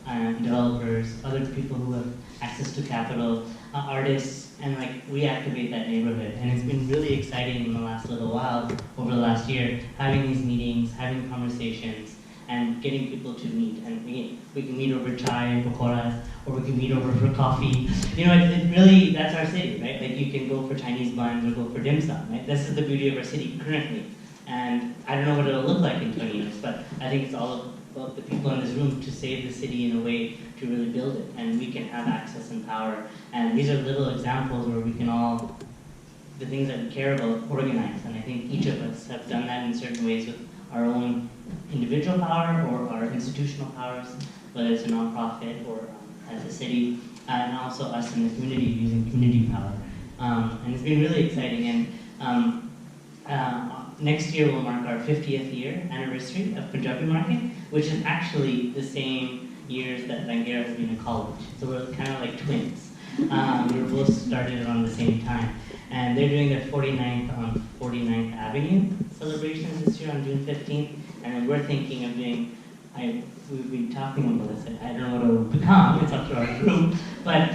developers, other people who have access to capital, artists, and like reactivate that neighborhood. And it's been really exciting in the last little while, over the last year, having these meetings, having conversations, and getting people to meet. And we can meet over chai and pakoras, or we can meet over for coffee. You know, it really, that's our city, right? Like you can go for Chinese buns or go for dim sum, right? This is the beauty of our city currently. And I don't know what it'll look like in 20 years, but I think it's all about the people in this room to save the city in a way to really build it. And we can have access and power. And these are little examples where we can all, the things that we care about, organize. And I think each of us have done that in certain ways with our own individual power or our institutional powers, whether it's a nonprofit or as a city, and also us in the community using community power. And it's been really exciting. And next year will mark our 50th year anniversary of Punjabi Market, which is actually the same years that Langara has been a college. So we're kind of like twins. We were both started around the same time. And they're doing their 49th on 49th Avenue celebrations this year on June 15th. And then we're thinking of doing, we've been talking about this, I don't know what it will become, it's up to our group, but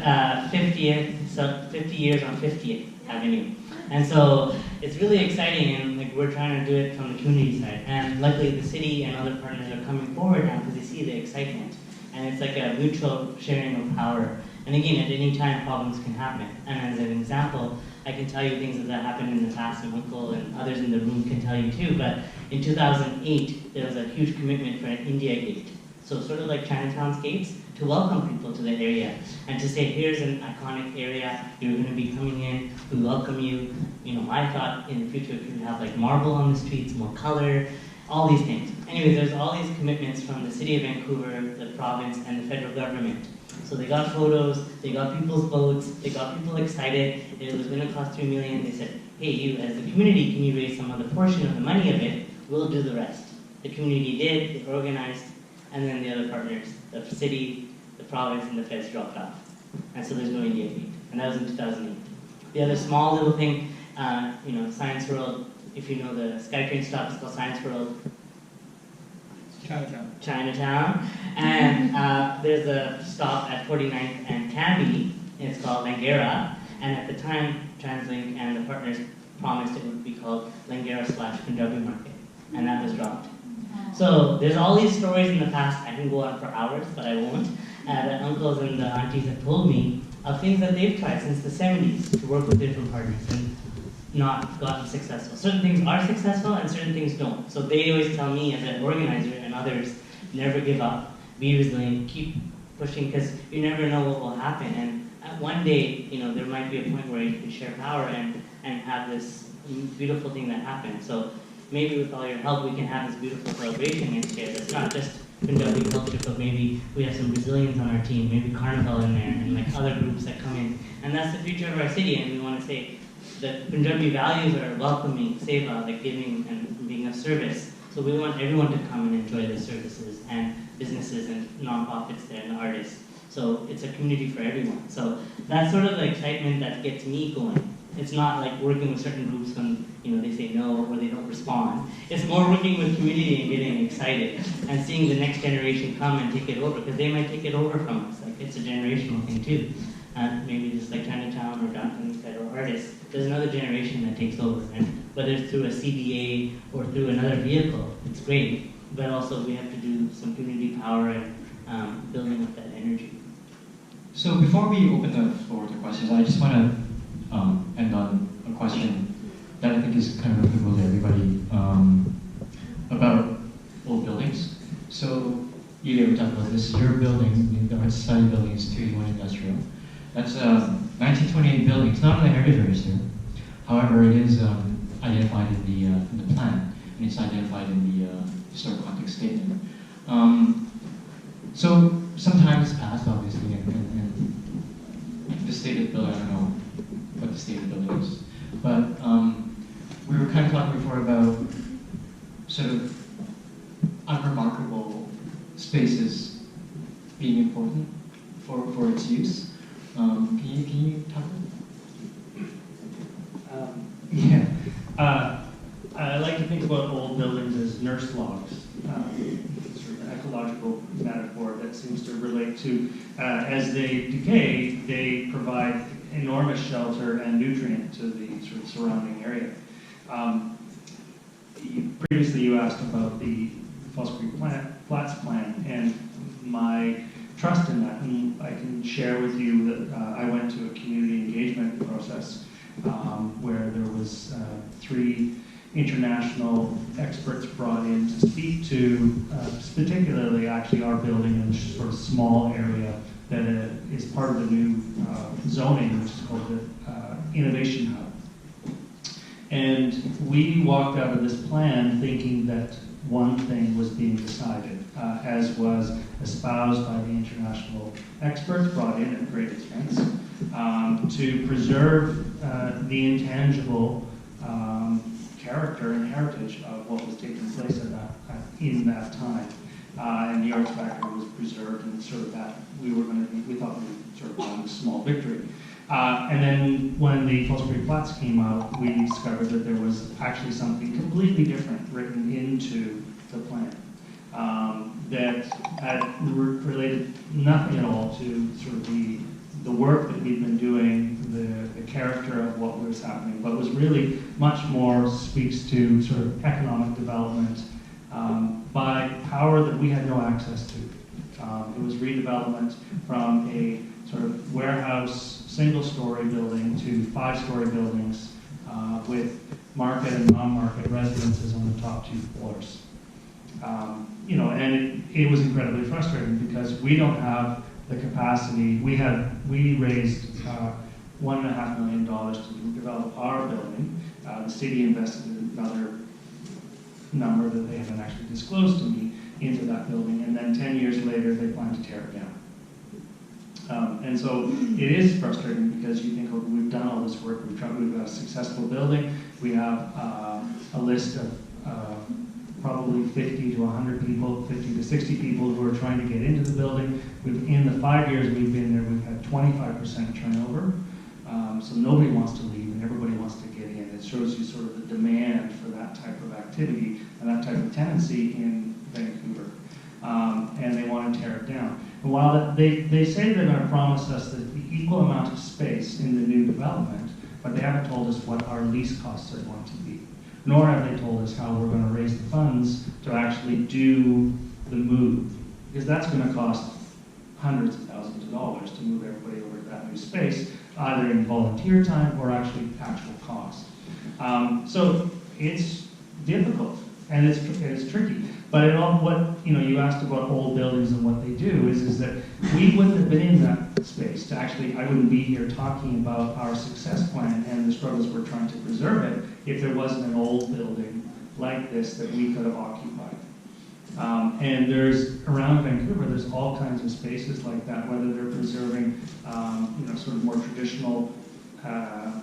50 years on 50th Avenue. And so it's really exciting, and like we're trying to do it from the community side. And luckily the city and other partners are coming forward now because they see the excitement. And it's like a mutual sharing of power. And again, at any time problems can happen. And as an example, I can tell you things that have happened in the past, and Uncle and others in the room can tell you too, but in 2008, there was a huge commitment for an India Gate. So sort of like Chinatown's gates, to welcome people to the area and to say, here's an iconic area, you're going to be coming in, we welcome you. You know, I thought in the future we could have like marble on the streets, more color, all these things. Anyways, there's all these commitments from the city of Vancouver, the province, and the federal government. So they got photos, they got people's votes, they got people excited. It was going to cost $3 million. They said, hey, you as the community, can you raise some other portion of the money of it? We'll do the rest. The community did, they organized, and then the other partners, the city, the province, and the feds dropped off. And so there's no India Gate. And that was in 2008. The other small little thing, you know, Science World, if you know the SkyTrain stop, it's called Science World Chinatown. And there's a stop at 49th and Canby, and it's called Langara. And at the time, TransLink and the partners promised it would be called Langara/Punjabi Market. And that was dropped. So there's all these stories in the past. I can go on for hours, but I won't. The uncles and the aunties have told me of things that they've tried since the 70s to work with different partners and not gotten successful. Certain things are successful and certain things don't. So they always tell me as an organizer and others, never give up, be resilient, keep pushing, because you never know what will happen. And one day, you know, there might be a point where you can share power and have this beautiful thing that happens. So maybe with all your help, we can have this beautiful celebration next year. That's not just Punjabi culture, but maybe we have some Brazilians on our team, maybe Carnival in there, and like other groups that come in. And that's the future of our city, and we want to say that Punjabi values are welcoming, seva, like giving and being of service. So we want everyone to come and enjoy the services and businesses and nonprofits there and the artists. So it's a community for everyone. So that's sort of the excitement that gets me going. It's not like working with certain groups when, you know, they say no or they don't respond. It's more working with community and getting excited and seeing the next generation come and take it over, because they might take it over from us. Like, it's a generational thing too. Maybe just like Chinatown or Downtown Eastside or artists, there's another generation that takes over. And whether it's through a CDA or through another vehicle, it's great. But also we have to do some community power and building up that energy. So before we open the floor to questions, I just want to end on a question that I think is kind of applicable to everybody about old buildings. So, Ilya, we talked about this. Your building, the Art Society building, is 281 Industrial. That's a 1928 building. It's not on the Heritage Register. However, it is identified in the plan, and it's identified in the historic context statement. So some time has passed, obviously, and the state of the building, I don't know what the state of the building is. But we were kind of talking before about sort of unremarkable spaces being important for its use. Can you talk about that? Yeah. I like to think about old buildings as nurse logs. Sort of an ecological metaphor that seems to relate to, as they decay, they provide enormous shelter and nutrient to the sort of surrounding area. Previously you asked about the False Creek Flats plan and my trust in that, and I can share with you that I went to a community engagement process where there was 3 international experts brought in to speak to particularly actually our building in a sort of small area that is part of the new zoning, which is called the Innovation Hub. And we walked out of this plan thinking that one thing was being decided, as was espoused by the international experts brought in at great expense, to preserve the intangible character and heritage of what was taking place in that time. And the arts factory was preserved, and sort of that we thought we would sort of have a small victory. And then when the False Creek Flats came out, we discovered that there was actually something completely different written into the plan that had related nothing at all to sort of the work that we've been doing, the character of what was happening, but was really much more speaks to sort of economic development by power that we had no access to. It was redevelopment from a sort of warehouse, single-story building to 5-story buildings with market and non-market residences on the top 2 floors. And it was incredibly frustrating because we don't have the capacity. We raised $1.5 million to develop our building. The city invested another number that they haven't actually disclosed to me into that building, and then 10 years later they plan to tear it down. And so it is frustrating because you think, oh, we've done all this work, we've got a successful building, we have a list of probably 50 to 100 people, 50 to 60 people who are trying to get into the building. In the 5 years we've been there, we've had 25% turnover. So nobody wants to leave and everybody wants to get in. It shows you sort of the demand for that type of activity and that type of tenancy in Vancouver. And they want to tear it down. And while they say they're going to promise us the equal amount of space in the new development, but they haven't told us what our lease costs are going to be. Nor have they told us how we're going to raise the funds to actually do the move. Because that's going to cost hundreds of thousands of dollars to move everybody over to that new space, either in volunteer time or actual cost. So it's difficult and it's tricky. But you asked about old buildings and what they do is that we wouldn't have been in that space to actually, I wouldn't be here talking about our success plan and the struggles we're trying to preserve it if there wasn't an old building like this that we could have occupied. And around Vancouver, there's all kinds of spaces like that, whether they're preserving, sort of more traditional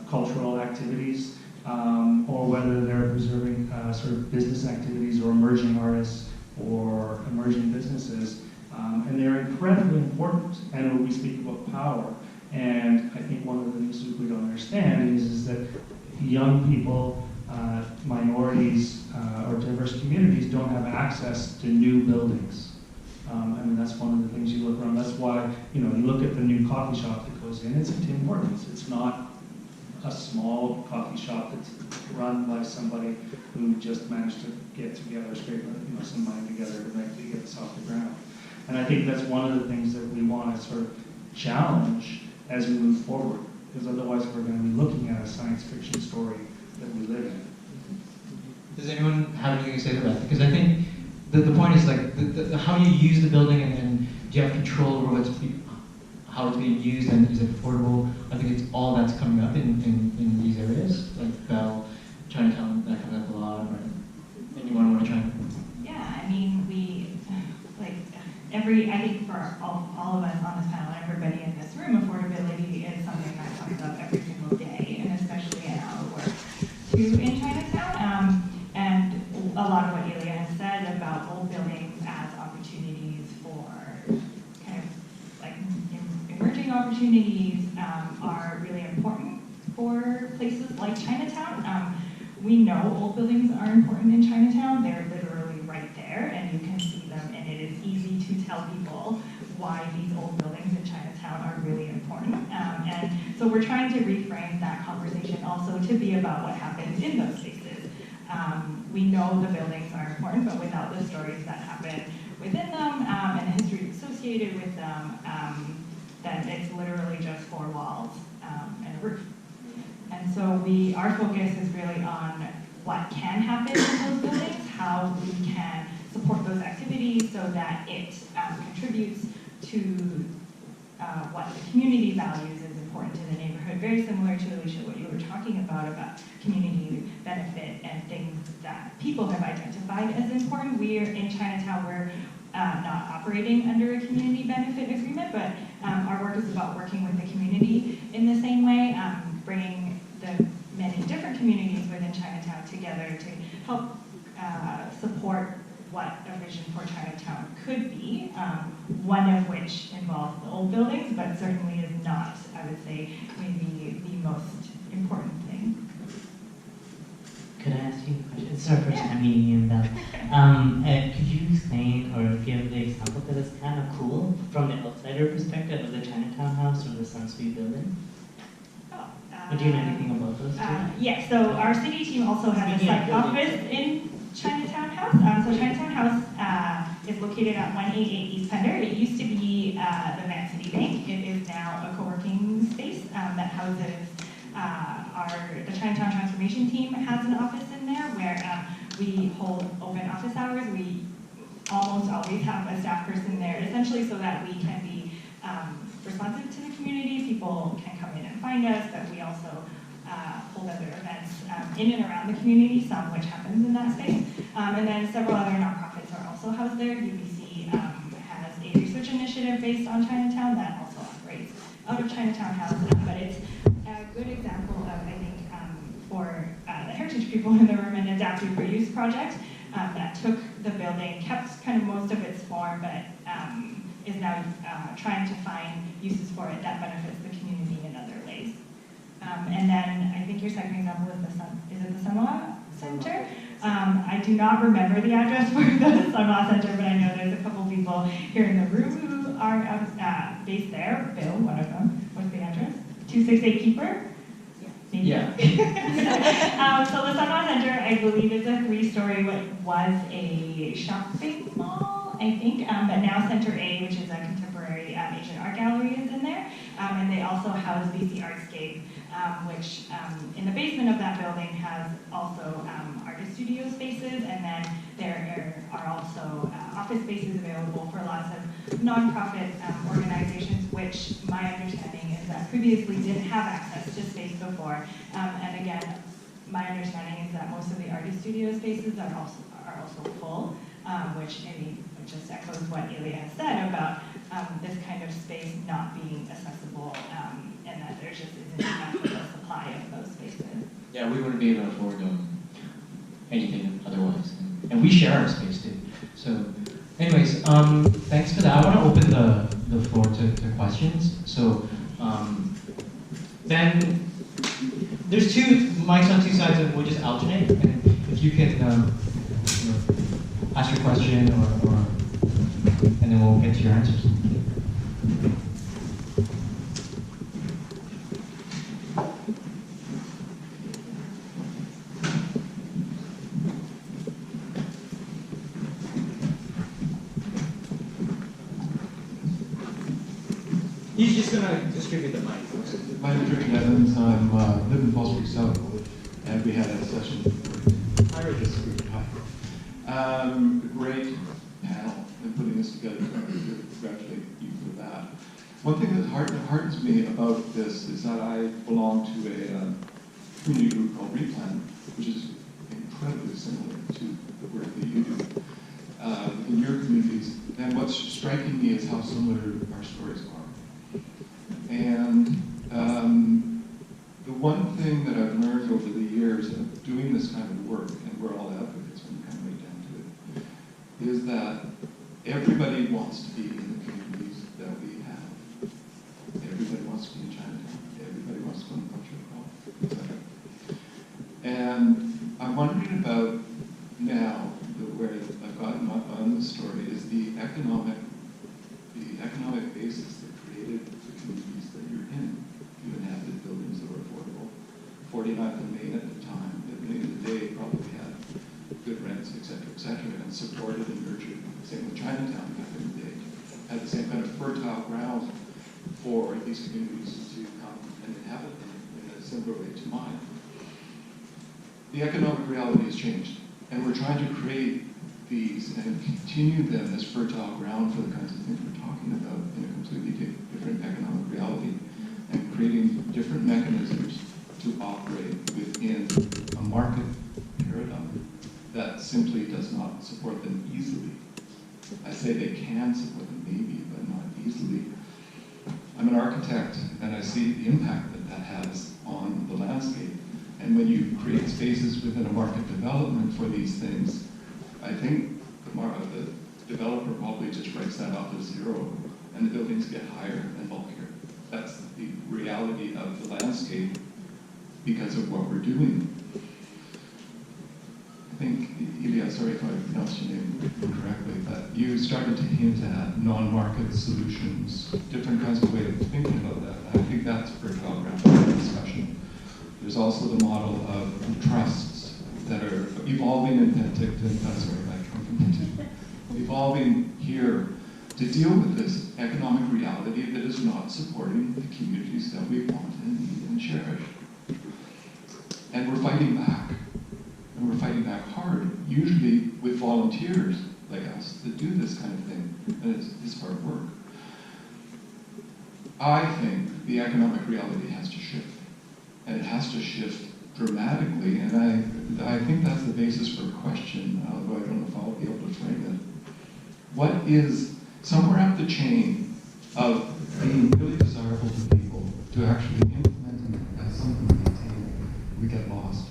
cultural activities, or whether they're preserving sort of business activities or emerging artists or emerging businesses. And they're incredibly important. And when we speak about power, and I think one of the things that we don't understand is that young people, minorities, or diverse communities don't have access to new buildings. That's one of the things you look around. That's why, you look at the new coffee shop that goes in, it's a Tim Hortons. It's not a small coffee shop that's run by somebody who just managed to get together, some money together to get us off the ground. And I think that's one of the things that we want to sort of challenge as we move forward, because otherwise we're going to be looking at a science fiction story that we live in. Does anyone have anything to say to that? Because I think the point is like how you use the building and do you have control over how it's being used and is it affordable? I think it's all that's coming up in these areas, like Bell, Chinatown, that comes up a lot. Right? Anyone want to try? Yeah, I think for all of us on this panel, everybody in this room, affordability is something that comes up every single day, and especially in our work too in Chinatown. And a lot of what Ilya has said about old buildings as opportunities for kind of like emerging opportunities are really important for places like Chinatown. We know old buildings are important in Chinatown. They're literally right there, and you can see them, and it is easy to tell people why these old buildings in Chinatown are really important. And so we're trying to reframe that conversation also to be about what happens in those spaces. We know the buildings are important, but without the stories that happen within them and the history associated with them, then it's literally just four walls and a roof. And so our focus is really on what can happen in those buildings, how we can support those activities so that it contributes to what the community values is important to the neighborhood. Very similar to, Alicia, what you were talking about community benefit and things that people have identified as important. In Chinatown, we're not operating under a community benefit agreement, but our work is about working with the community in the same way, bringing the many different communities within Chinatown together to help support what a vision for Chinatown could be, one of which involves the old buildings, but certainly is not, I would say, maybe the most important thing. Could I ask you a question? It's our first time meeting you in Bell. Could you explain or give the example that is kind of cool from the outsider perspective of the Chinatown house or the Sunsweet building? Do you know anything about those two? Yeah, so our city team also has a site office in Chinatown House. So Chinatown House is located at 188 East Pender. It used to be the Van City Bank. It is now a co-working space that houses the Chinatown Transformation Team has an office in there where we hold open office hours. We almost always have a staff person there, essentially so that we can be responsive to the community. People can come in and find us, but we also hold other events in and around the community, some which happens in that space. And then several other nonprofits are also housed there. UBC has a research initiative based on Chinatown that also operates out of Chinatown House, but it's a good example of, I think, for the heritage people in the room, an adaptive reuse project that took the building, kept kind of most of its form, but is now trying to find uses for it that benefits the community in other ways. And then I think your second example is it the Samoa Center? I do not remember the address for the Samoa Center, but I know there's a couple people here in the room who are based there. Bill, one of them. What's the address? 268 Keeper? Maybe. Yeah. So the Samoa Center, I believe, is a 3-story, what was a shopping mall, I think, but now Center A, which is a contemporary Asian art gallery, is in there. And they also house BC Artscape, which in the basement of that building has also artist studio spaces, and then there are also office spaces available for lots of nonprofit organizations, which my understanding is that previously didn't have access to space before. And again, my understanding is that most of the artist studio spaces are also full, which maybe just echoes what Ilya has said about this kind of space not being accessible, and that there just isn't enough of a supply of those spaces. Yeah, we wouldn't be able to afford anything otherwise. And we share our space too. So anyways, thanks for that. I want to open the floor to questions. So then there's two mics on two sides and we'll just alternate. And if you can ask your question or and then we'll get to your answers. He's just going to distribute the mic. My name is Richard Evans. I live in Falls Creek South, and we had a session. Hi, Richard. Hi. Great panel in putting this together. I congratulate you for that. One thing that heartens me about this is that I belong to a community group called Replan, which is incredibly similar to the work that you do in your communities. And what's striking me is how similar our stories are. And the one thing that I've learned over the years of doing this kind of work, and we're all advocates when you come right down to it, is that everybody wants to be in the communities that we have. Everybody wants to be in Chinatown. Everybody wants to go in the culture hall, etc. And I'm wondering about now, where I've gotten on the story, is the economic basis that created the communities that you're in. You inhabited buildings that were affordable. 49th and Main at the time, at the beginning of the day, probably had good rents, etc., and supported and nurtured. Same with Chinatown back in the day. Had the same kind of fertile ground for these communities to come and inhabit them in a similar way to mine. The economic reality has changed, and we're trying to create these and continue them as fertile ground for the kinds of things we're talking about in a completely different economic reality, and creating different mechanisms to operate within a market paradigm that simply does not support them easily. I say they can support them maybe, but not easily. I'm an architect, and I see the impact that that has on the landscape. And when you create spaces within a market development for these things, I think the developer probably just writes that off as zero, and the buildings get higher and bulkier. That's the reality of the landscape because of what we're doing. I think, Ilya, sorry if I pronounced your name incorrectly, but you started to hint at non-market solutions, different kinds of ways of thinking about that. And I think that's fertile ground for the discussion. There's also the model of trusts that are evolving in Penticton, evolving here to deal with this economic reality that is not supporting the communities that we want and need and cherish. And we're fighting back. And we're fighting back hard, usually with volunteers like us that do this kind of thing. And it's hard work. I think the economic reality has to shift. And it has to shift dramatically. And I think that's the basis for a question, although I don't know if I'll be able to frame it. What is somewhere up the chain of being really desirable to people to actually implementing it as something maintainable? We get lost.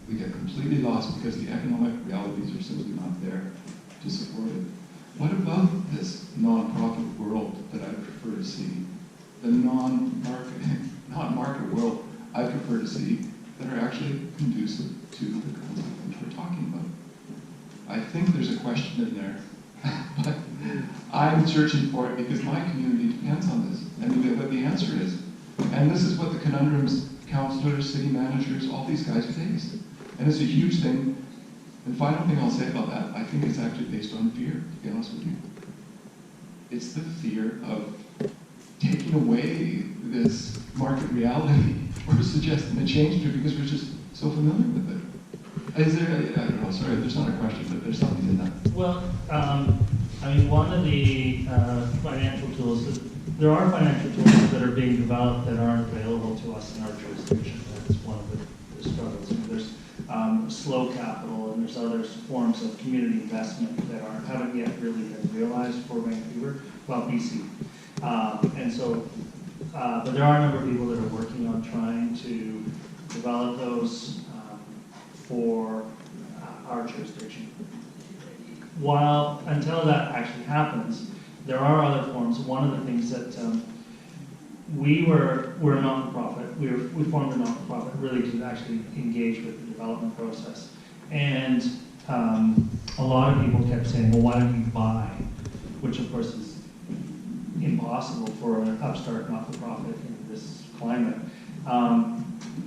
We get completely lost because the economic realities are simply not there to support it. What about this non-profit world that I prefer to see? The non-market world I prefer to see that are actually conducive to the kinds of things we're talking about. I think there's a question in there, but I'm searching for it because my community depends on this and what the answer is. And this is what the conundrums councillors, city managers, all these guys face. And it's a huge thing. And final thing I'll say about that, I think it's actually based on fear, to be honest with you. It's the fear of taking away this market reality or suggesting a change to it because we're just so familiar with it. Is there, I don't know, sorry, there's not a question, but there's something in that. Well, I mean, one of the financial tools, there are financial tools that are being developed that aren't available to us in our jurisdiction. That's one of the struggles. I mean, there's slow capital, and there's other forms of community investment that haven't yet really been realized for Vancouver, well, BC. And so, but there are a number of people that are working on trying to develop those for our jurisdiction. Until that actually happens, there are other forms. One of the things that we're a not-for-profit. We formed a not-for-profit really to actually engage with the development process. And a lot of people kept saying, well, why don't you buy? Which of course is impossible for an upstart not-for-profit in this climate.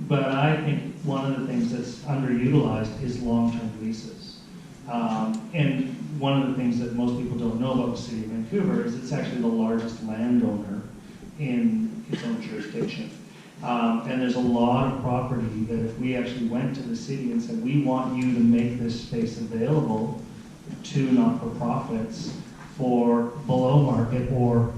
But I think one of the things that's underutilized is long-term leases. And one of the things that most people don't know about the city of Vancouver is it's actually the largest landowner in its own jurisdiction. And there's a lot of property that if we actually went to the city and said, we want you to make this space available to not-for-profits for below market or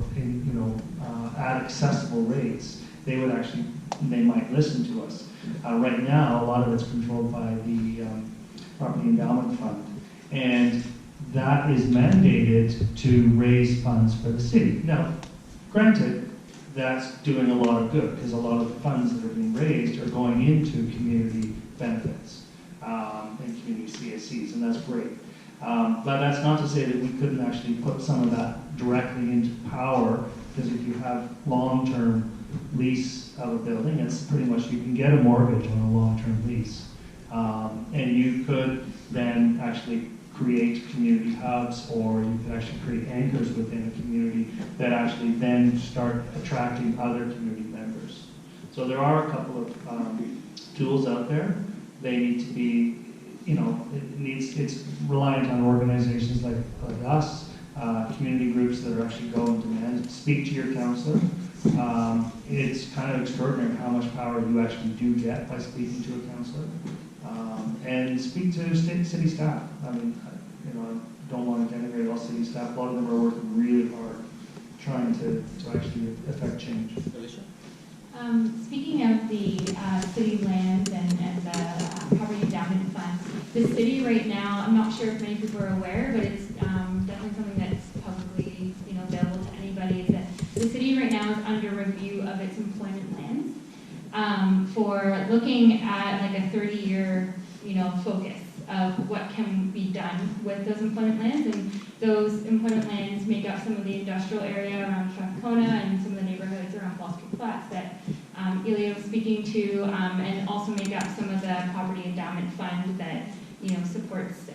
at accessible rates, they might listen to us. Right now, a lot of it's controlled by the Property Endowment Fund. And that is mandated to raise funds for the city. Now, granted, that's doing a lot of good because a lot of the funds that are being raised are going into community benefits and community CSCs, and that's great. But that's not to say that we couldn't actually put some of that directly into power, because if you have long-term lease of a building, it's pretty much, you can get a mortgage on a long-term lease. And you could then actually create community hubs, or you could actually create anchors within a community that actually then start attracting other community members. So there are a couple of tools out there. They need to be, it's reliant on organizations like us, community groups that are actually go and demand, speak to your counselor. It's kind of extraordinary how much power you actually do get by speaking to a counselor. And speak to city staff. I mean, I don't want to denigrate all city staff. A lot of them are working really hard trying to actually affect change. Speaking of the city lands and the property endowment fund, the city right now, I'm not sure if many people are aware, but it's definitely something that's publicly available to anybody, is that the city right now is under review of its employment lands for looking at like a 30-year focus of what can be done with those employment lands. And those employment lands make up some of the industrial area around Strathcona and some of the neighborhoods around Wall Street Flats that Ilya was speaking to, and also make up some of the property endowment fund that supports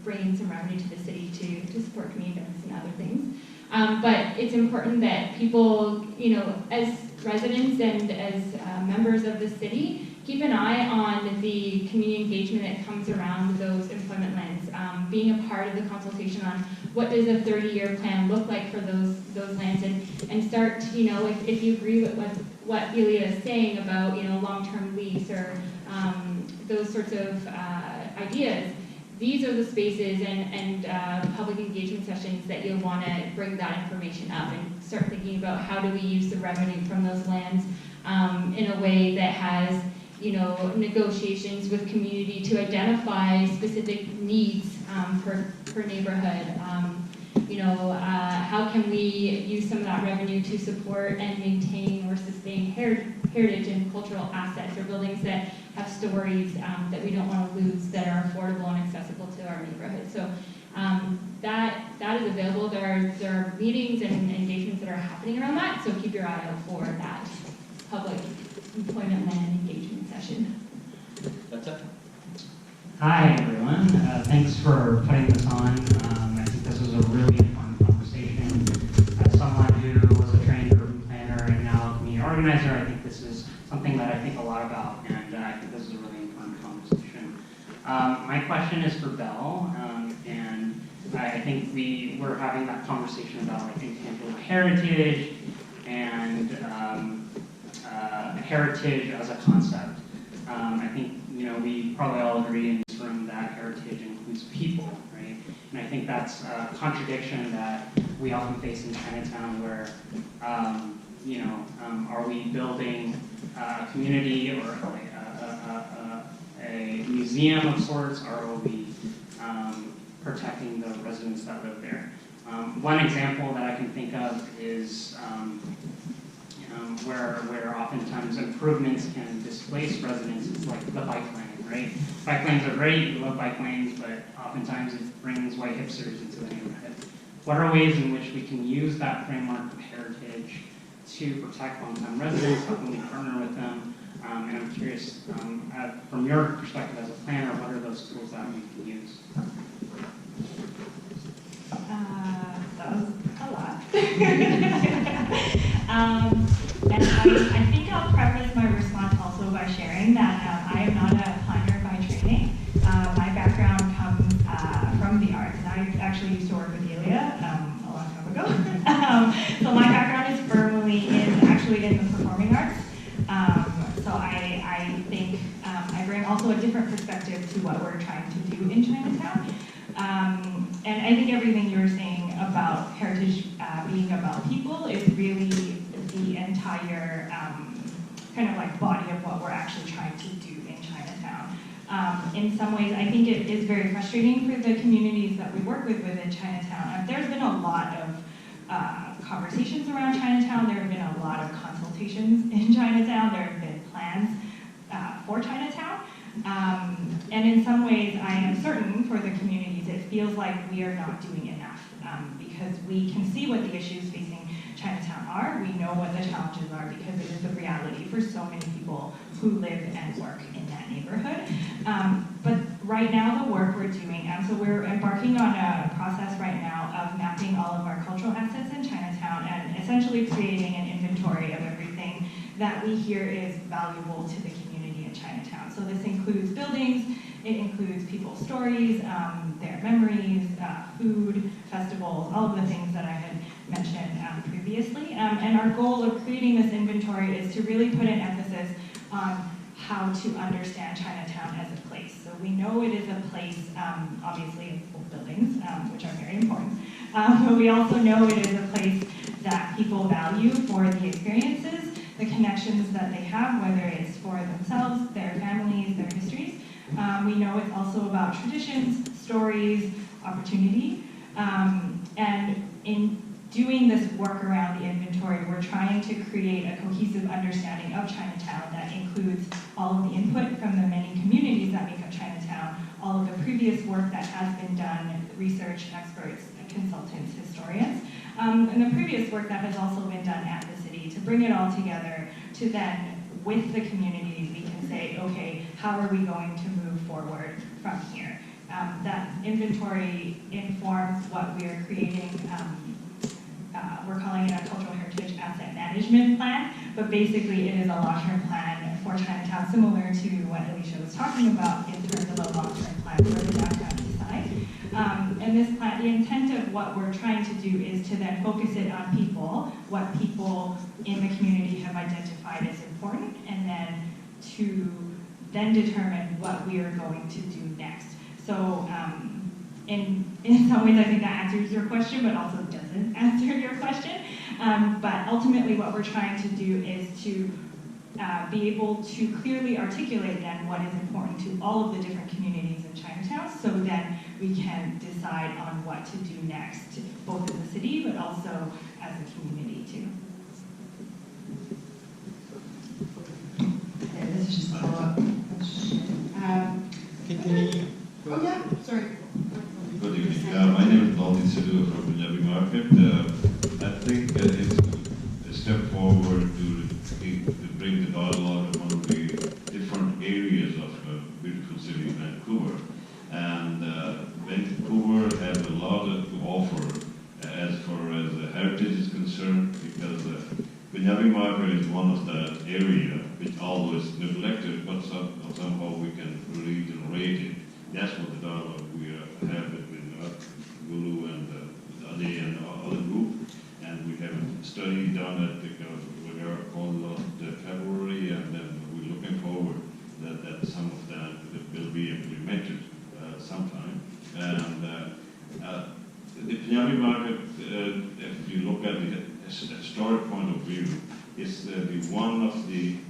bringing some revenue to the city to support community events and other things. But it's important that people, as residents and as members of the city, keep an eye on the community engagement that comes around those employment lands, being a part of the consultation on what does a 30-year plan look like for those lands, and start, if you agree with what Ilya is saying about, long-term lease or those sorts of ideas, these are the spaces and public engagement sessions that you'll want to bring that information up and start thinking about how do we use the revenue from those lands in a way that has, you know, negotiations with community to identify specific needs per neighborhood. You know, how can we use some of that revenue to support and maintain or sustain heritage and cultural assets or buildings that have stories that we don't want to lose, that are affordable and accessible to our neighborhood. So that is available. There are meetings and engagements that are happening around that, so keep your eye out for that public employment land engagement session. That's it. Hi, everyone. Thanks for putting this on. I think this was a really fun conversation. As someone who was a trained urban planner and now a community organizer, I think this is something that I think a lot about, and I think this is a really important conversation. My question is for Belle, and I think we were having that conversation about like intangible heritage and heritage as a concept. I think, you know, we probably all agree in this room that heritage includes people, right? And I think that's a contradiction that we often face in Chinatown where, you know, are we building a community or like a museum of sorts, or are we protecting the residents that live there? One example that I can think of is where oftentimes improvements can displace residents is like the bike lane, right? Bike lanes are great, we love bike lanes, but oftentimes it brings white hipsters into the neighborhood. What are ways in which we can use that framework of heritage to protect long-time residents? How can we partner with them? And I'm curious, from your perspective as a planner, what are those tools that we can use? That was a lot. And I think I'll preface my response also by sharing that I am not a planner by training. My background comes from the arts, and I actually used to work with Delia a long time ago. So my background is firmly actually in the performing arts. So I think I bring also a different perspective to what we're trying to do in Chinatown. And I think everything you were saying about heritage being about people is really the entire kind of like body of what we're actually trying to do in Chinatown. In some ways, I think it is very frustrating for the communities that we work with within Chinatown. There's been a lot of conversations around Chinatown. There have been a lot of consultations in Chinatown. There have been plans for Chinatown. And in some ways, I am certain for the communities, it feels like we are not doing enough because we can see what the issues facing Chinatown are. We know what the challenges are because it is a reality for so many people who live and work in that neighborhood. But right now, the work we're doing, so we're embarking on a process right now of mapping all of our cultural assets in Chinatown and essentially creating an inventory of everything that we hear is valuable to the community in Chinatown. So this includes buildings, it includes people's stories, their memories, food, festivals, all of the things that I had mentioned previously. And our goal of creating this inventory is to really put an emphasis on how to understand Chinatown as a place. So we know it is a place, obviously, of buildings, which are very important, but we also know it is a place that people value for the experiences, the connections that they have, whether it's for themselves, their families, their histories. We know it's also about traditions, stories, opportunity. And in doing this work around the inventory, we're trying to create a cohesive understanding of Chinatown that includes all of the input from the many communities that make up Chinatown, all of the previous work that has been done, research experts, consultants, historians, and the previous work that has also been done at the city to bring it all together to then, with the community, we can say, okay, how are we going to move forward from here? That inventory informs what we are creating. We're calling it a cultural heritage asset management plan, but basically it is a long-term plan for Chinatown, similar to what Alicia was talking about in terms of a long-term plan for the downtown east side. And this plan, the intent of what we're trying to do is to then focus it on people, what people in the community have identified as important, and then to then determine what we are going to do next. So in some ways I think that answers your question, but also doesn't answer your question. But ultimately what we're trying to do is to be able to clearly articulate then what is important to all of the different communities in Chinatown, so then we can decide on what to do next, both as a city, but also as a community too. Okay, this is just a follow-up question. Oh yeah, sorry. Good evening. My name is Naldi Sidhu from Punjabi Market. I think it's a step forward to bring the dialogue among the different areas of a beautiful city, Vancouver. And Vancouver has a lot to offer as far as the heritage is concerned, because Punjabi Market is one of the area which always neglected, but somehow we can regenerate it. That's what the dialogue we have between Gulu and Ade and other group. And we have a study done at the February, and then we're looking forward that some of that will be implemented sometime. And the Punjabi Market, if you look at the historic point of view, is the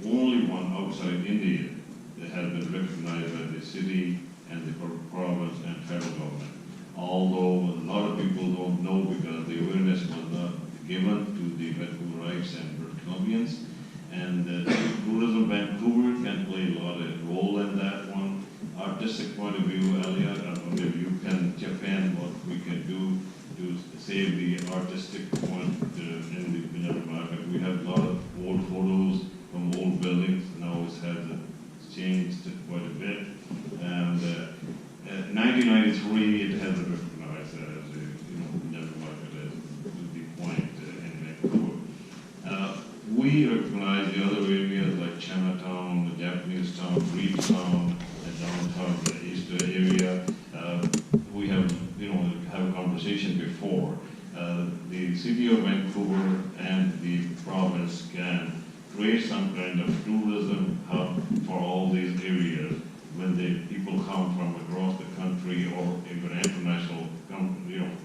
only one outside India that has been recognized by the city and the province and federal government. Although a lot of people don't know because the awareness was not given to the Vancouverites and British Columbians. And tourism Vancouver can play a lot of role in that one. Artistic point of view, Elliot, I don't know if you can chip in what we can do to save the artistic point in the Punjabi Market. We have a lot of old photos from old buildings. Now it's changed quite a bit. And 1993, it has been recognized as a Punjabi Market as the point in Vancouver. We recognize the other areas like Chinatown, the Japanese town, Greektown, and downtown, the East area. We have, have a conversation before. The city of Vancouver and the province can create some kind of tourism hub for all these areas when the people come from across the country or even international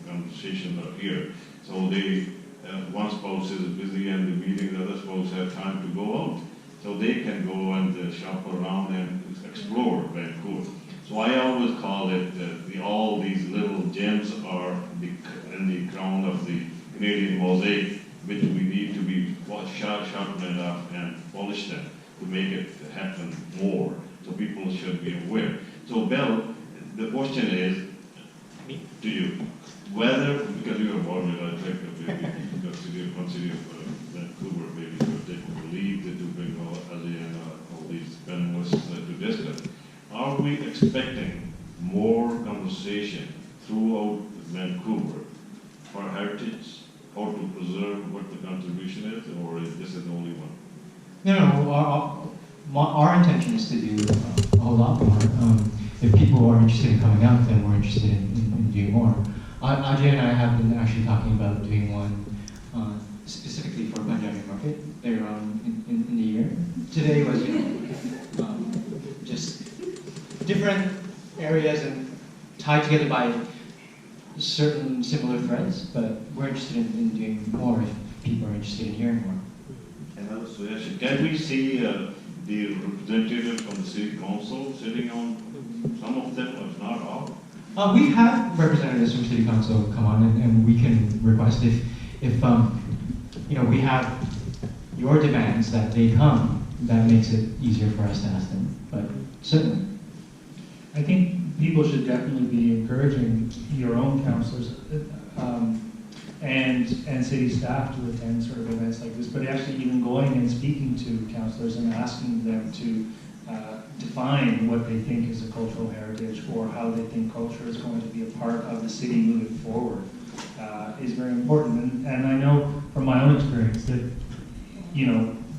conversations are here. So they, one spouse is busy and the meeting, the other spouse have time to go out. So they can go and shop around and explore Vancouver. So I always call it all these little gems are in the crown of the Canadian mosaic, which we need to be sharpened up and polish them to make it happen more. So people should be aware. So Bill, the question is to you, whether, because you are born in I think consider Vancouver, maybe you didn't believe that to bring all these panelists to discuss. Are we expecting more conversation throughout Vancouver for heritage, or to preserve what the contribution is, or is this the only one? No, our intention is to do a whole lot more. If people are interested in coming out, then we're interested in doing more. Ajay and I have been actually talking about doing one specifically for Punjabi Market later on in the year. Today was, just different areas and tied together by certain similar threads, but we're interested in doing more if people are interested in hearing more. And also, can we see the representatives from the city council sitting on some of them, if not all? We have representatives from city council come on, and we can request if we have your demands that they come, that makes it easier for us to ask them. But certainly. I think people should definitely be encouraging your own councillors and city staff to attend sort of events like this, but actually even going and speaking to councillors and asking them to define what they think is a cultural heritage or how they think culture is going to be a part of the city moving forward is very important. And I know from my own experience that,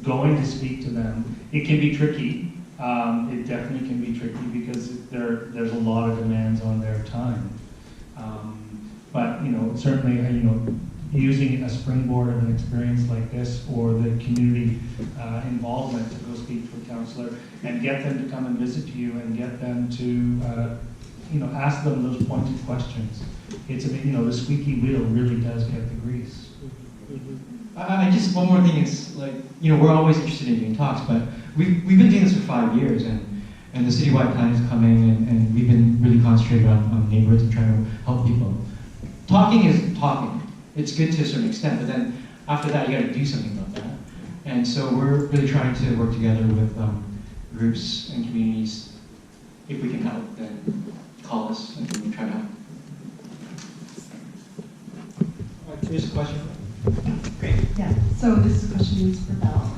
going to speak to them, it can be tricky. It definitely can be tricky because there's a lot of demands on their time. But certainly, using a springboard of an experience like this or the community involvement to go speak to a councillor and get them to come and visit you and get them to ask them those pointed questions. It's the squeaky wheel really does get the grease. I just, one more thing is, like, we're always interested in doing talks, but we've been doing this for 5 years, and the citywide plan is coming, and we've been really concentrated on neighborhoods and trying to help people. Talking is talking. It's good to a certain extent, but then after that, you got to do something about that. And so we're really trying to work together with groups and communities. If we can help, then call us and we'll try to help. All right, here's a question. Great. Yeah. So this question is for Belle.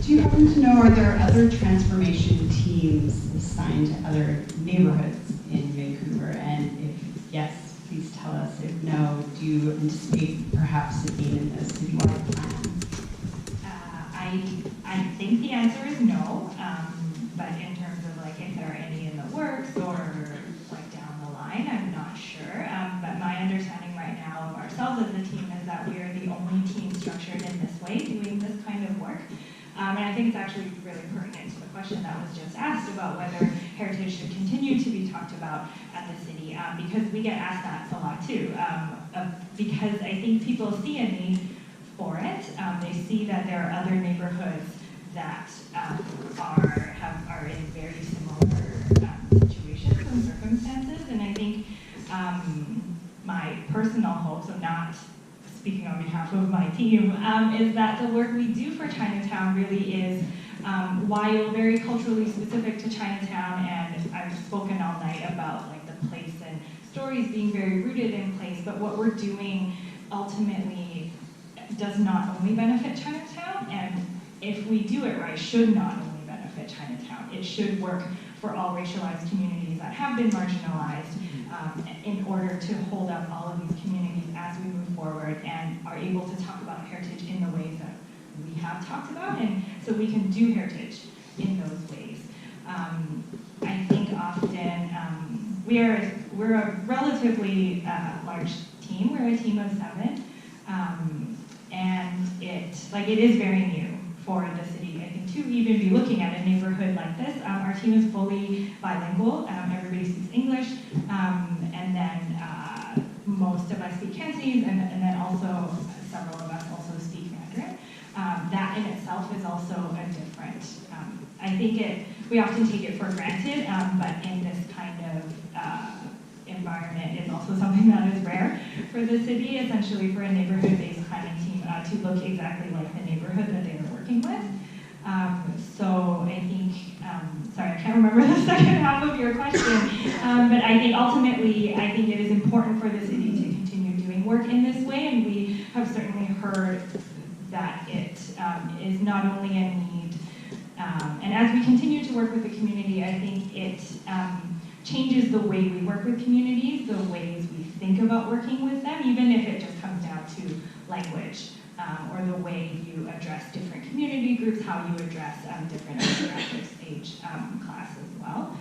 Do you happen to know, are there other transformation teams assigned to other neighborhoods in Vancouver? And if yes, please tell us. If no, do you anticipate perhaps it being in the citywide plan? I think the answer is no, but in terms of like if there are any in the works or like down the line, I'm not sure. But my understanding right now of ourselves as a team is that we are the only team structured in this way doing this kind of work. And I think it's actually really pertinent to the question that was just asked about whether heritage should continue to be talked about at the city, because we get asked that a lot too. Because I think people see a need for it. They see that there are other neighborhoods that are in very similar situations and circumstances, and I think my personal hope, so not speaking on behalf of my team, is that the work we do for Chinatown really is, while very culturally specific to Chinatown, and I've spoken all night about like the place and stories being very rooted in place, but what we're doing ultimately does not only benefit Chinatown, and if we do it right, should not only benefit Chinatown. It should work for all racialized communities that have been marginalized, in order to hold up all of these communities as we move forward and are able to talk about heritage in the ways that we have talked about, and so we can do heritage in those ways. I think often we're a relatively large team. We're a team of 7, and it is very new for the city, I think, to even be looking at a neighborhood like this. Our team is fully bilingual. Everybody speaks English, and then most of us speak Cantonese, and then also several of us also speak Mandarin. That in itself is also a different, I think we often take it for granted, but in this kind of environment is also something that is rare for the city, essentially for a neighborhood-based planning team to look exactly like the neighborhood that they are working with. So I think, sorry, I can't remember the second half of your question, but I think ultimately, I think it is important for the city to continue doing work in this way, and we have certainly heard that it is not only a need, and as we continue to work with the community, I think it changes the way we work with communities, the ways we think about working with them, even if it just comes down to language, or the way you address different community groups, how you address different demographics, age class as well.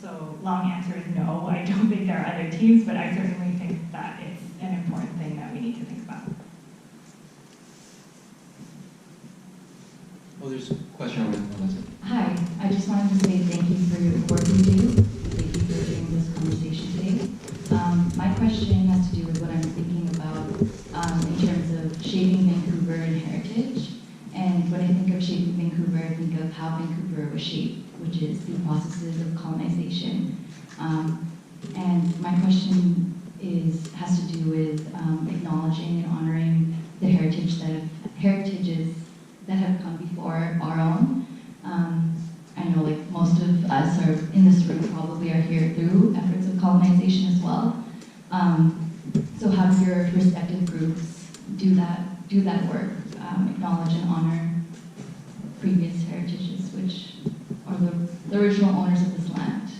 So long answer is no, I don't think there are other teams, but I certainly think that it's an important thing that we need to think about. Oh, there's a question over there. Hi, I just wanted to say thank you for your work you do. Thank you for doing this conversation today. My question has to do with what I'm thinking about in terms of shaping Vancouver and heritage. And when I think of shaping Vancouver, I think of how Vancouver was shaped, which is through processes of colonization. And my question has to do with acknowledging and honoring the heritages that have come before our own. I know like most of us are in this room probably are here through efforts of colonization as well. So how do your respective groups do that work, acknowledge and honor previous heritages, which are the original owners of this land?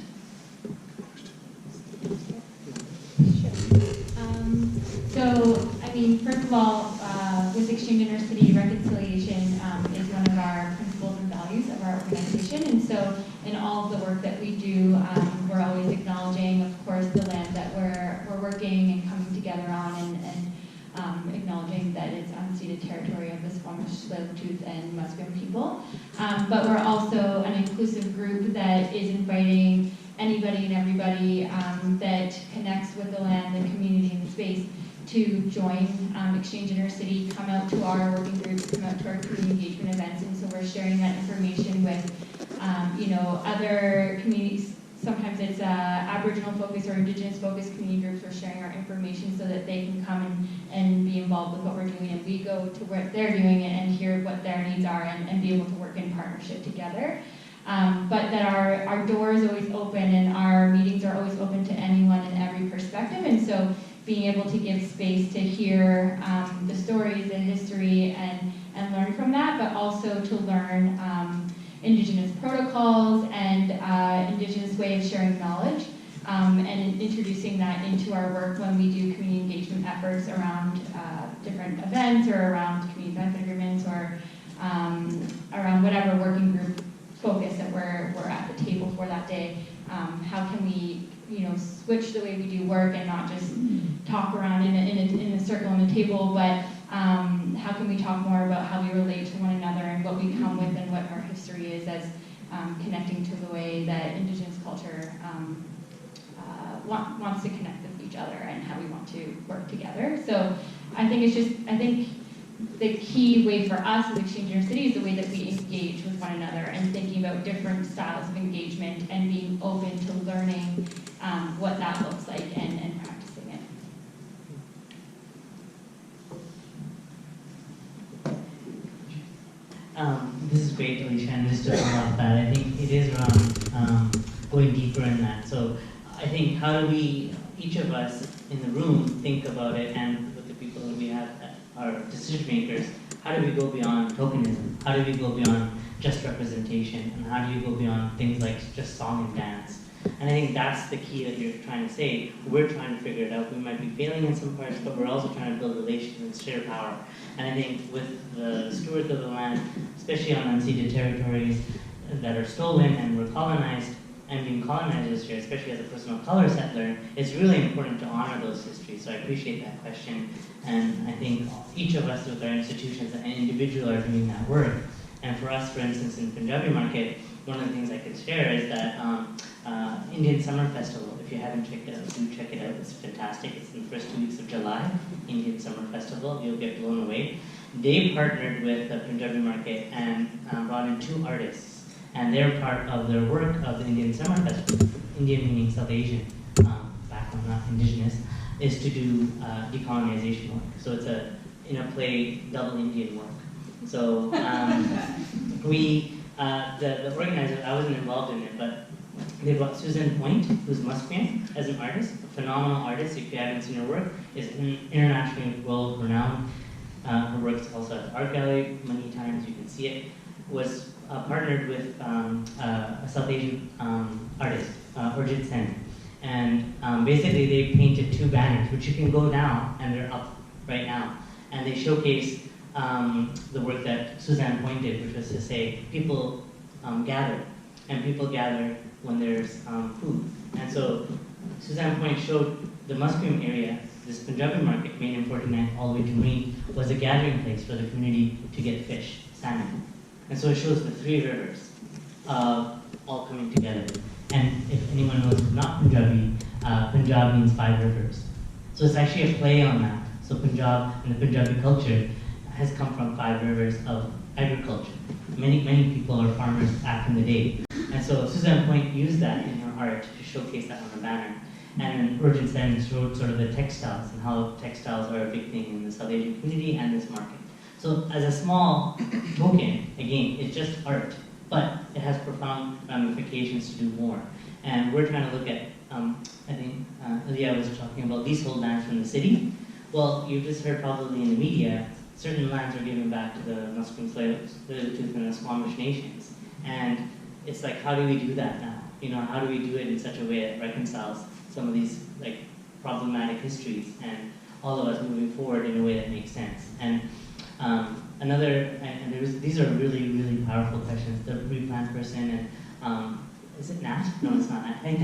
So, I mean, first of all, with Exchange Intercity, reconciliation is one of our principles and values of our organization. And so in all of the work that we do, we're always acknowledging, of course, the land that we're working and coming together on, and knowing that it's unceded territory of the Squamish, Tsleil-Waututh, and Musqueam people. But we're also an inclusive group that is inviting anybody and everybody that connects with the land, the community, and the space to join Exchange Intercity, come out to our working groups, come out to our community engagement events, and so we're sharing that information with other communities. Sometimes it's Aboriginal focused or Indigenous focused community groups. We're sharing our information so that they can come and be involved with what we're doing, and we go to where they're doing it and hear what their needs are and be able to work in partnership together. But that our door is always open and our meetings are always open to anyone and every perspective, and so being able to give space to hear the stories, the history, and learn from that, but also to learn Indigenous protocols and Indigenous way of sharing knowledge, and introducing that into our work when we do community engagement efforts around different events or around community benefit agreements or around whatever working group focus that we're at the table for that day. How can we switch the way we do work and not just talk around in a circle on the table, but how can we talk more about how we relate to one another and what we come with and what our history is as connecting to the way that Indigenous culture wants to connect with each other and how we want to work together. So I think the key way for us as Exchange Intercity is the way that we engage with one another and thinking about different styles of engagement and being open to learning what that looks like and practicing it. This is great, Alicia, and just to follow up that, I think it is around going deeper in that. So I think how do we, each of us in the room, think about it, and with the people that we have, our decision makers, how do we go beyond tokenism? How do we go beyond just representation? And how do you go beyond things like just song and dance? And I think that's the key that you're trying to say. We're trying to figure it out. We might be failing in some parts, but we're also trying to build relations and share power. And I think with the stewards of the land, especially on unceded territories that are stolen and were colonized, and being colonized this year, especially as a person of color settler, it's really important to honor those histories. So I appreciate that question. And I think each of us with our institutions and individual are doing that work. And for us, for instance, in Punjabi Market, one of the things I could share is that Indian Summer Festival, if you haven't checked it out, do check it out. It's fantastic. It's in the first 2 weeks of July, Indian Summer Festival. You'll get blown away. They partnered with the Punjabi Market and brought in 2 artists. And they're part of their work of the Indian Summer Festival. Indian meaning South Asian, background, not Indigenous, is to do decolonization work. So it's in a play, double Indian work. So the organizer, I wasn't involved in it, but they brought Susan Point, who's Musqueam, as an artist, a phenomenal artist. If you haven't seen her work, is internationally world renowned. Her work is also at the art gallery many times. You can see it. Was partnered with a South Asian artist, Urjit Sen. And basically they painted 2 banners, which you can go now, and they're up right now. And they showcase the work that Suzanne Point did, which was to say people gather, and people gather when there's food. And so Suzanne Point showed the Musqueam area, this Punjabi Market, made in 49 all the way to Marine, was a gathering place for the community to get fish, salmon. And so it shows the 3 rivers all coming together. And if anyone knows not Punjabi, Punjab means 5 rivers. So it's actually a play on that. So Punjab and the Punjabi culture has come from 5 rivers of agriculture. Many people are farmers back in the day. And so Suzanne Point used that in her art to showcase that on the banner. And then Urgent Sen showed sort of the textiles and how textiles are a big thing in the South Asian community and this market. So as a small token, again, it's just art, but it has profound ramifications to do more. And we're trying to look at, I think Leah was talking about leasehold lands from the city. Well, you've just heard probably in the media, certain lands are given back to the Musqueam, Tsleil-Waututh, and the Squamish nations. And it's like, how do we do that now? How do we do it in such a way that reconciles some of these problematic histories and all of us moving forward in a way that makes sense? And these are really, really powerful questions. The replant person and is it Nat? No, it's not Nat. I think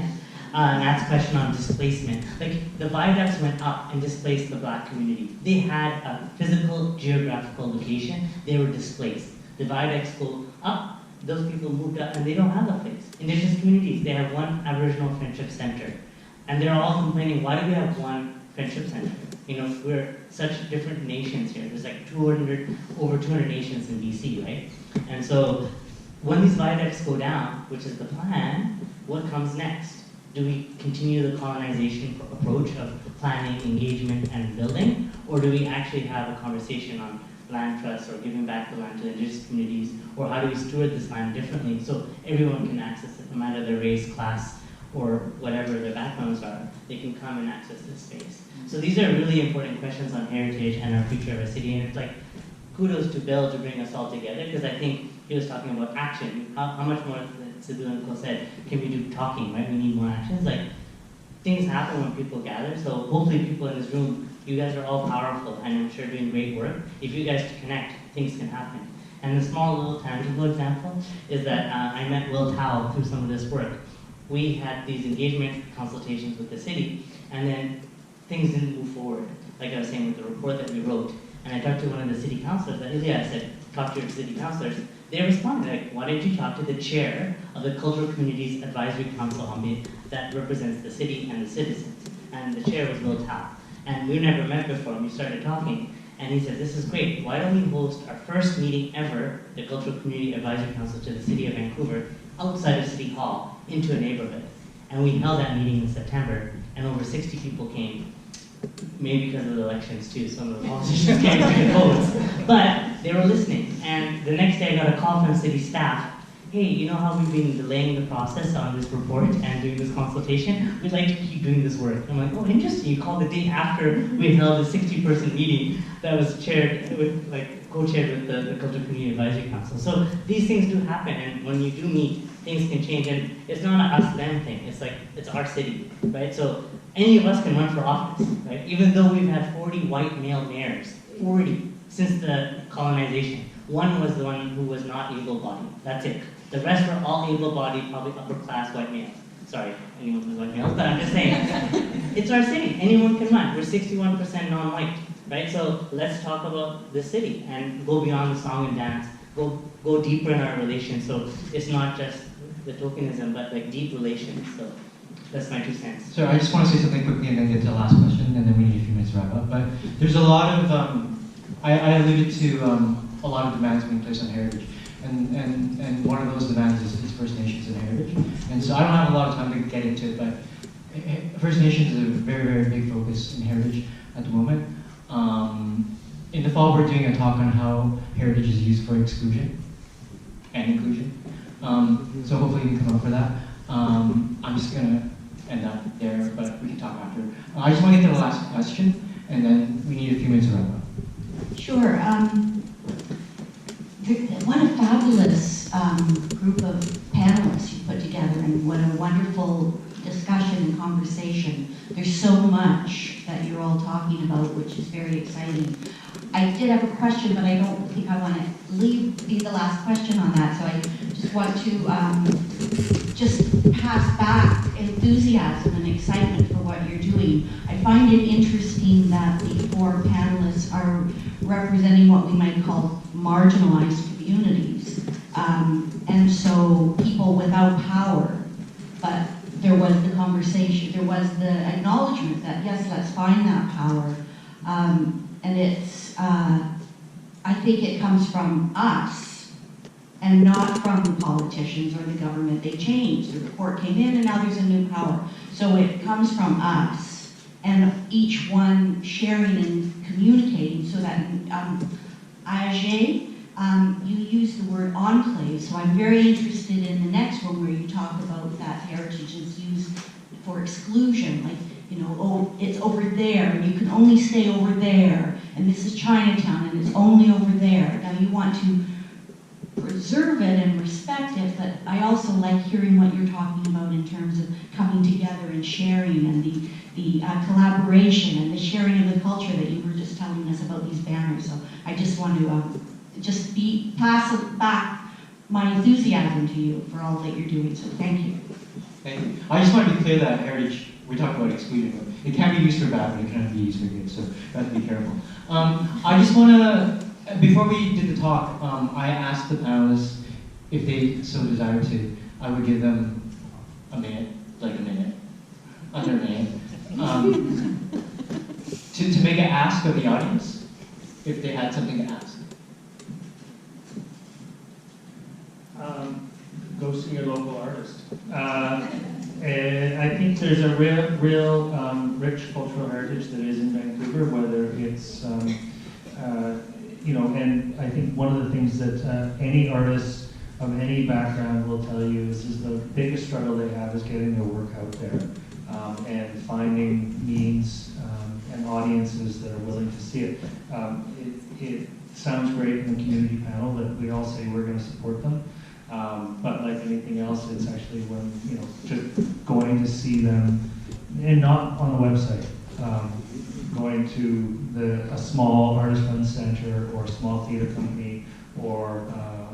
Nat's question on displacement. Like, the viaducts went up and displaced the black community. They had a physical, geographical location. They were displaced. The viaducts go up, those people moved up, and they don't have a place. Indigenous communities, they have one Aboriginal Friendship Center. And they're all complaining, why do we have one Friendship Center? You know, we're such different nations here. There's like over 200 nations in BC, right? And so when these viaducts go down, which is the plan, what comes next? Do we continue the colonization approach of planning, engagement, and building? Or do we actually have a conversation on land trust or giving back the land to indigenous communities? Or how do we steward this land differently so everyone can access it, no matter their race, class, or whatever their backgrounds are, they can come and access this space. So these are really important questions on heritage and our future of our city, and it's like, kudos to Bill to bring us all together, because I think he was talking about action. How much more, Sidhu and Cole said, can we do talking, right? We need more actions. Like, things happen when people gather, so hopefully people in this room, you guys are all powerful, and I'm sure doing great work. If you guys connect, things can happen. And the small little tangible example is that I met Will Tao through some of this work. We had these engagement consultations with the city, and then things didn't move forward. Like I was saying with the report that we wrote, and I talked to one of the city councilors. I said, talk to your city councilors. They responded, like, why didn't you talk to the chair of the Cultural Communities Advisory Council that represents the city and the citizens? And the chair was Will Tao. And we never met before, and we started talking. And he said, this is great. Why don't we host our first meeting ever, the Cultural Community Advisory Council to the City of Vancouver, outside of City Hall, into a neighborhood. And we held that meeting in September, and over 60 people came. Maybe because of the elections too, some of the politicians came to get votes. But they were listening. And the next day I got a call from city staff. Hey, you know how we've been delaying the process on this report and doing this consultation? We'd like to keep doing this work. I'm like, oh, interesting. You called the day after we held a 60-person meeting that was chaired with, like, co-chaired with the Cultural Community Advisory Council. So these things do happen, and when you do meet, things can change. And it's not an us-them thing. It's like, it's our city, right? So any of us can run for office, right? Even though we've had 40 white male mayors, 40, since the colonization. One was the one who was not able-bodied. That's it. The rest were all able-bodied, probably upper-class white males. Sorry, anyone who's white males, but I'm just saying. It's our city. Anyone can run. We're 61% non-white, right? So let's talk about the city and go beyond the song and dance. Go deeper in our relations. So it's not just the tokenism, but like deep relations. So that's my 2 cents. So I just want to say something quickly and then get to the last question, and then we need a few minutes to wrap up. But there's a lot of, I alluded to a lot of demands being placed on heritage. And one of those demands is First Nations and heritage. And so I don't have a lot of time to get into it, but First Nations is a very, very big focus in heritage at the moment. In the fall, we're doing a talk on how heritage is used for exclusion and inclusion. So hopefully you can come up for that. I'm just gonna end up there, but we can talk after. I just want to get to the last question, and then we need a few minutes to wrap up. Sure. What a fabulous group of panelists you put together, and what a wonderful discussion and conversation. There's so much that you're all talking about, which is very exciting. I did have a question, but I don't think I want to be the last question on that, so I just want to just pass back enthusiasm and excitement for what you're doing. I find it interesting that the 4 panelists are representing what we might call marginalized communities, and so people without power. But there was the conversation, there was the acknowledgement that yes, let's find that power, and it's, I think it comes from us and not from the politicians or the government. They changed, the report came in and now there's a new power. So it comes from us and each one sharing and communicating so that Ajay, you use the word enclave, so I'm very interested in the next one where you talk about that heritage is used for exclusion, like, you know, oh, it's over there, and you can only stay over there, and this is Chinatown, and it's only over there. Now you want to preserve it and respect it, but I also like hearing what you're talking about in terms of coming together and sharing, and the collaboration, and the sharing of the culture that you were just telling us about these banners. So I just want to pass back my enthusiasm to you for all that you're doing, so thank you. Thank you. I just want to be clear that heritage, we talked about excluding them. It can be used for bad, but it cannot be used for good, so you have to be careful. I just want to, before we did the talk, I asked the panelists if they so desired to, I would give them a minute, under a minute, to make an ask of the audience, if they had something to ask. Go see your local artist. And I think there's a real rich cultural heritage that is in Vancouver, whether it's, you know, and I think one of the things that any artist of any background will tell you is the biggest struggle they have is getting their work out there and finding means and audiences that are willing to see it. It sounds great in the community panel that we all say we're going to support them. But like anything else, it's actually when, you know, just going to see them, and not on the website, going to a small artist-run center or a small theater company or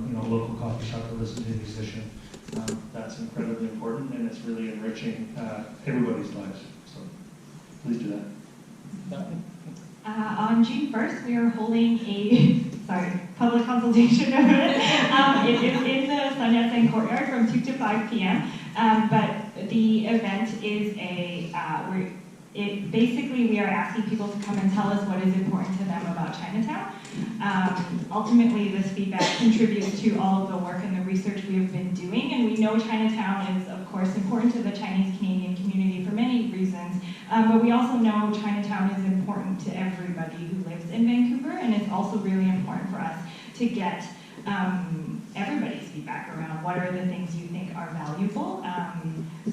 you know, a local coffee shop to listen to a musician. That's incredibly important, and it's really enriching everybody's lives. So please do that. On June 1st, we are holding a public consultation event. It is in the Sun Yat-sen courtyard from 2 to 5 p.m. But the event is basically we are asking people to come and tell us what is important to them about Chinatown. Ultimately, this feedback contributes to all of the work and the research we have been doing, and we know Chinatown is, of course, important to the Chinese Canadian community for many reasons, but we also know Chinatown is important to everybody who lives in Vancouver, and it's also really important for us to get everybody's feedback around what are the things you think are valuable.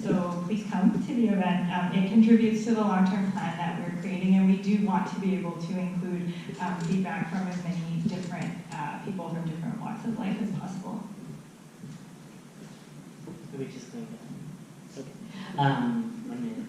So please come to the event. It contributes to the long-term plan that we're creating, and we do want to be able to include feedback from as many different people from different walks of life as possible. We just going to, okay. 1 minute,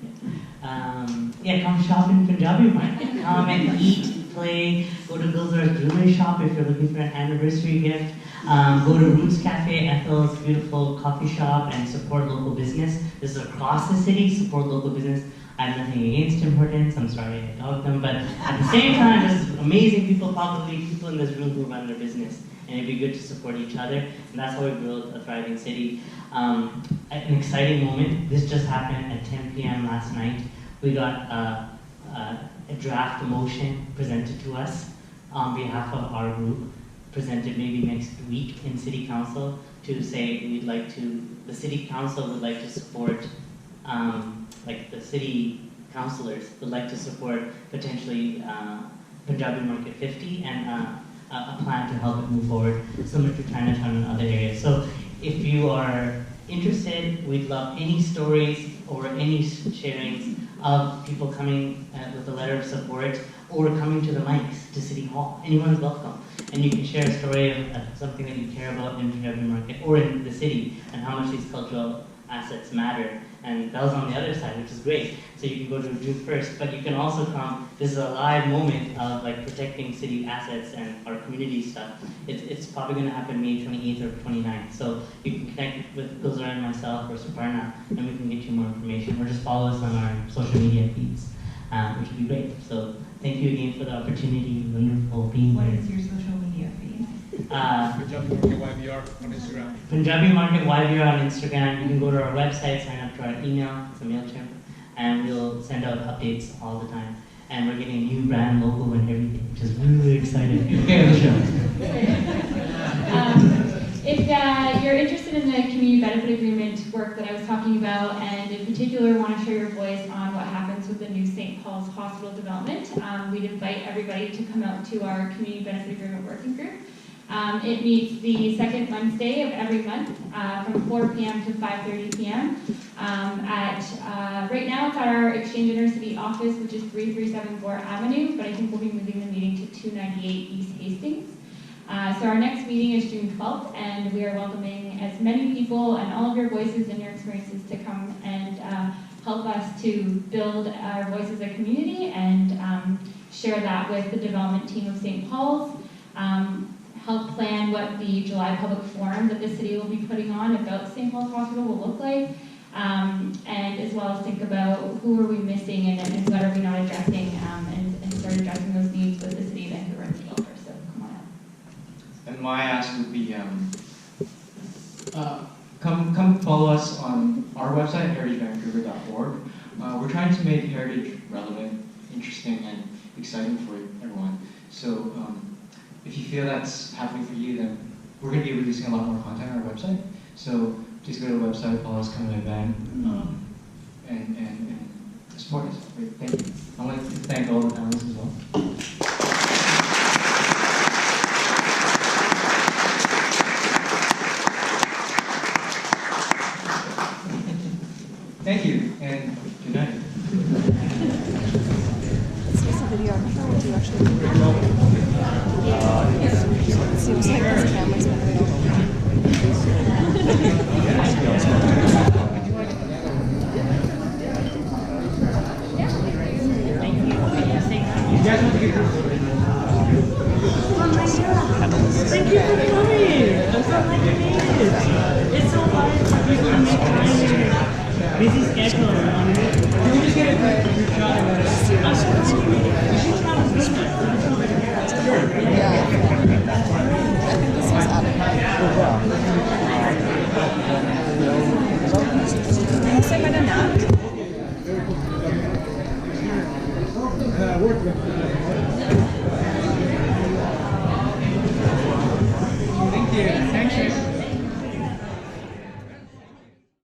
yeah. Yeah, come shop in Punjabi Market. Come and eat, play, go to Gulzar's jewelry shop if you're looking for an anniversary gift. Go to Roots Cafe, Ethel's beautiful coffee shop, and support local business. This is across the city, support local business. I have nothing against Tim Hortons, I'm sorry I dogged them, but at the same time, there's amazing people, probably people in this room who run their business, and it'd be good to support each other, and that's how we build a thriving city. An exciting moment, this just happened at 10 p.m. last night. We got a draft motion presented to us on behalf of our group, presented maybe next week in City Council, to say we'd like to, the City Council would like to support, like the city councilors would like to support potentially Punjabi Market 50 and a plan to help it move forward, similar to Chinatown and other areas. So if you are interested, we'd love any stories or any sharings of people coming with a letter of support or coming to the mics to City Hall. Anyone's welcome. And you can share a story of something that you care about in Punjabi Market or in the city and how much these cultural assets matter. And that was on the other side, which is great. So you can go to June 1st, but you can also come. This is a live moment of like protecting city assets and our community stuff. It's probably going to happen May 28th or 29th. So you can connect with Gulzar and myself or Suparna, and we can get you more information. Or just follow us on our social media feeds, which would be great. So thank you again for the opportunity. Wonderful being here. What is your social media feed? Punjabi Market YBR on Instagram. Punjabi Market YBR on Instagram. You can go to our website, sign up to our email, it's a MailChimp, and we'll send out updates all the time. And we're getting a new brand logo and everything, which is really exciting. Okay, Alicia. If you're interested in the community benefit agreement work that I was talking about, and in particular want to share your voice on what happens with the new St. Paul's Hospital development, we'd invite everybody to come out to our community benefit agreement working group. It meets the second Wednesday of every month from 4 p.m. to 5:30 p.m. Right now it's at our Exchange Intercity office, which is 3374 Avenue, but I think we'll be moving the meeting to 298 East Hastings. So our next meeting is June 12th, and we are welcoming as many people and all of your voices and your experiences to come and help us to build our voice as a community and share that with the development team of St. Paul's. Help plan what the July public forum that the city will be putting on about St. Paul's Hospital will look like. and as well as think about who are we missing and what are we not addressing, and start addressing those needs with the City of Vancouver and developers. So come on out. And my ask would be, come follow us on our website, heritagevancouver.org. We're trying to make heritage relevant, interesting, and exciting for everyone. So if you feel that's happening for you, then we're going to be releasing a lot more content on our website. So please go to the website, follow us, come to the event, and support us. Great, thank you. I want to thank all the panelists as well. Thank you, and good night. It's a video. I'm not sure what you actually do. It seems like this camera's going to be Thank you for coming. I'm so glad you made it. It's so hard for people to make time. Busy schedule. Can we just get a quick shot of it? I'm so glad you made it. You should try to film it. Sure. Yeah. I think this is adequate. Can you say by the nap? Thank you. Thanks.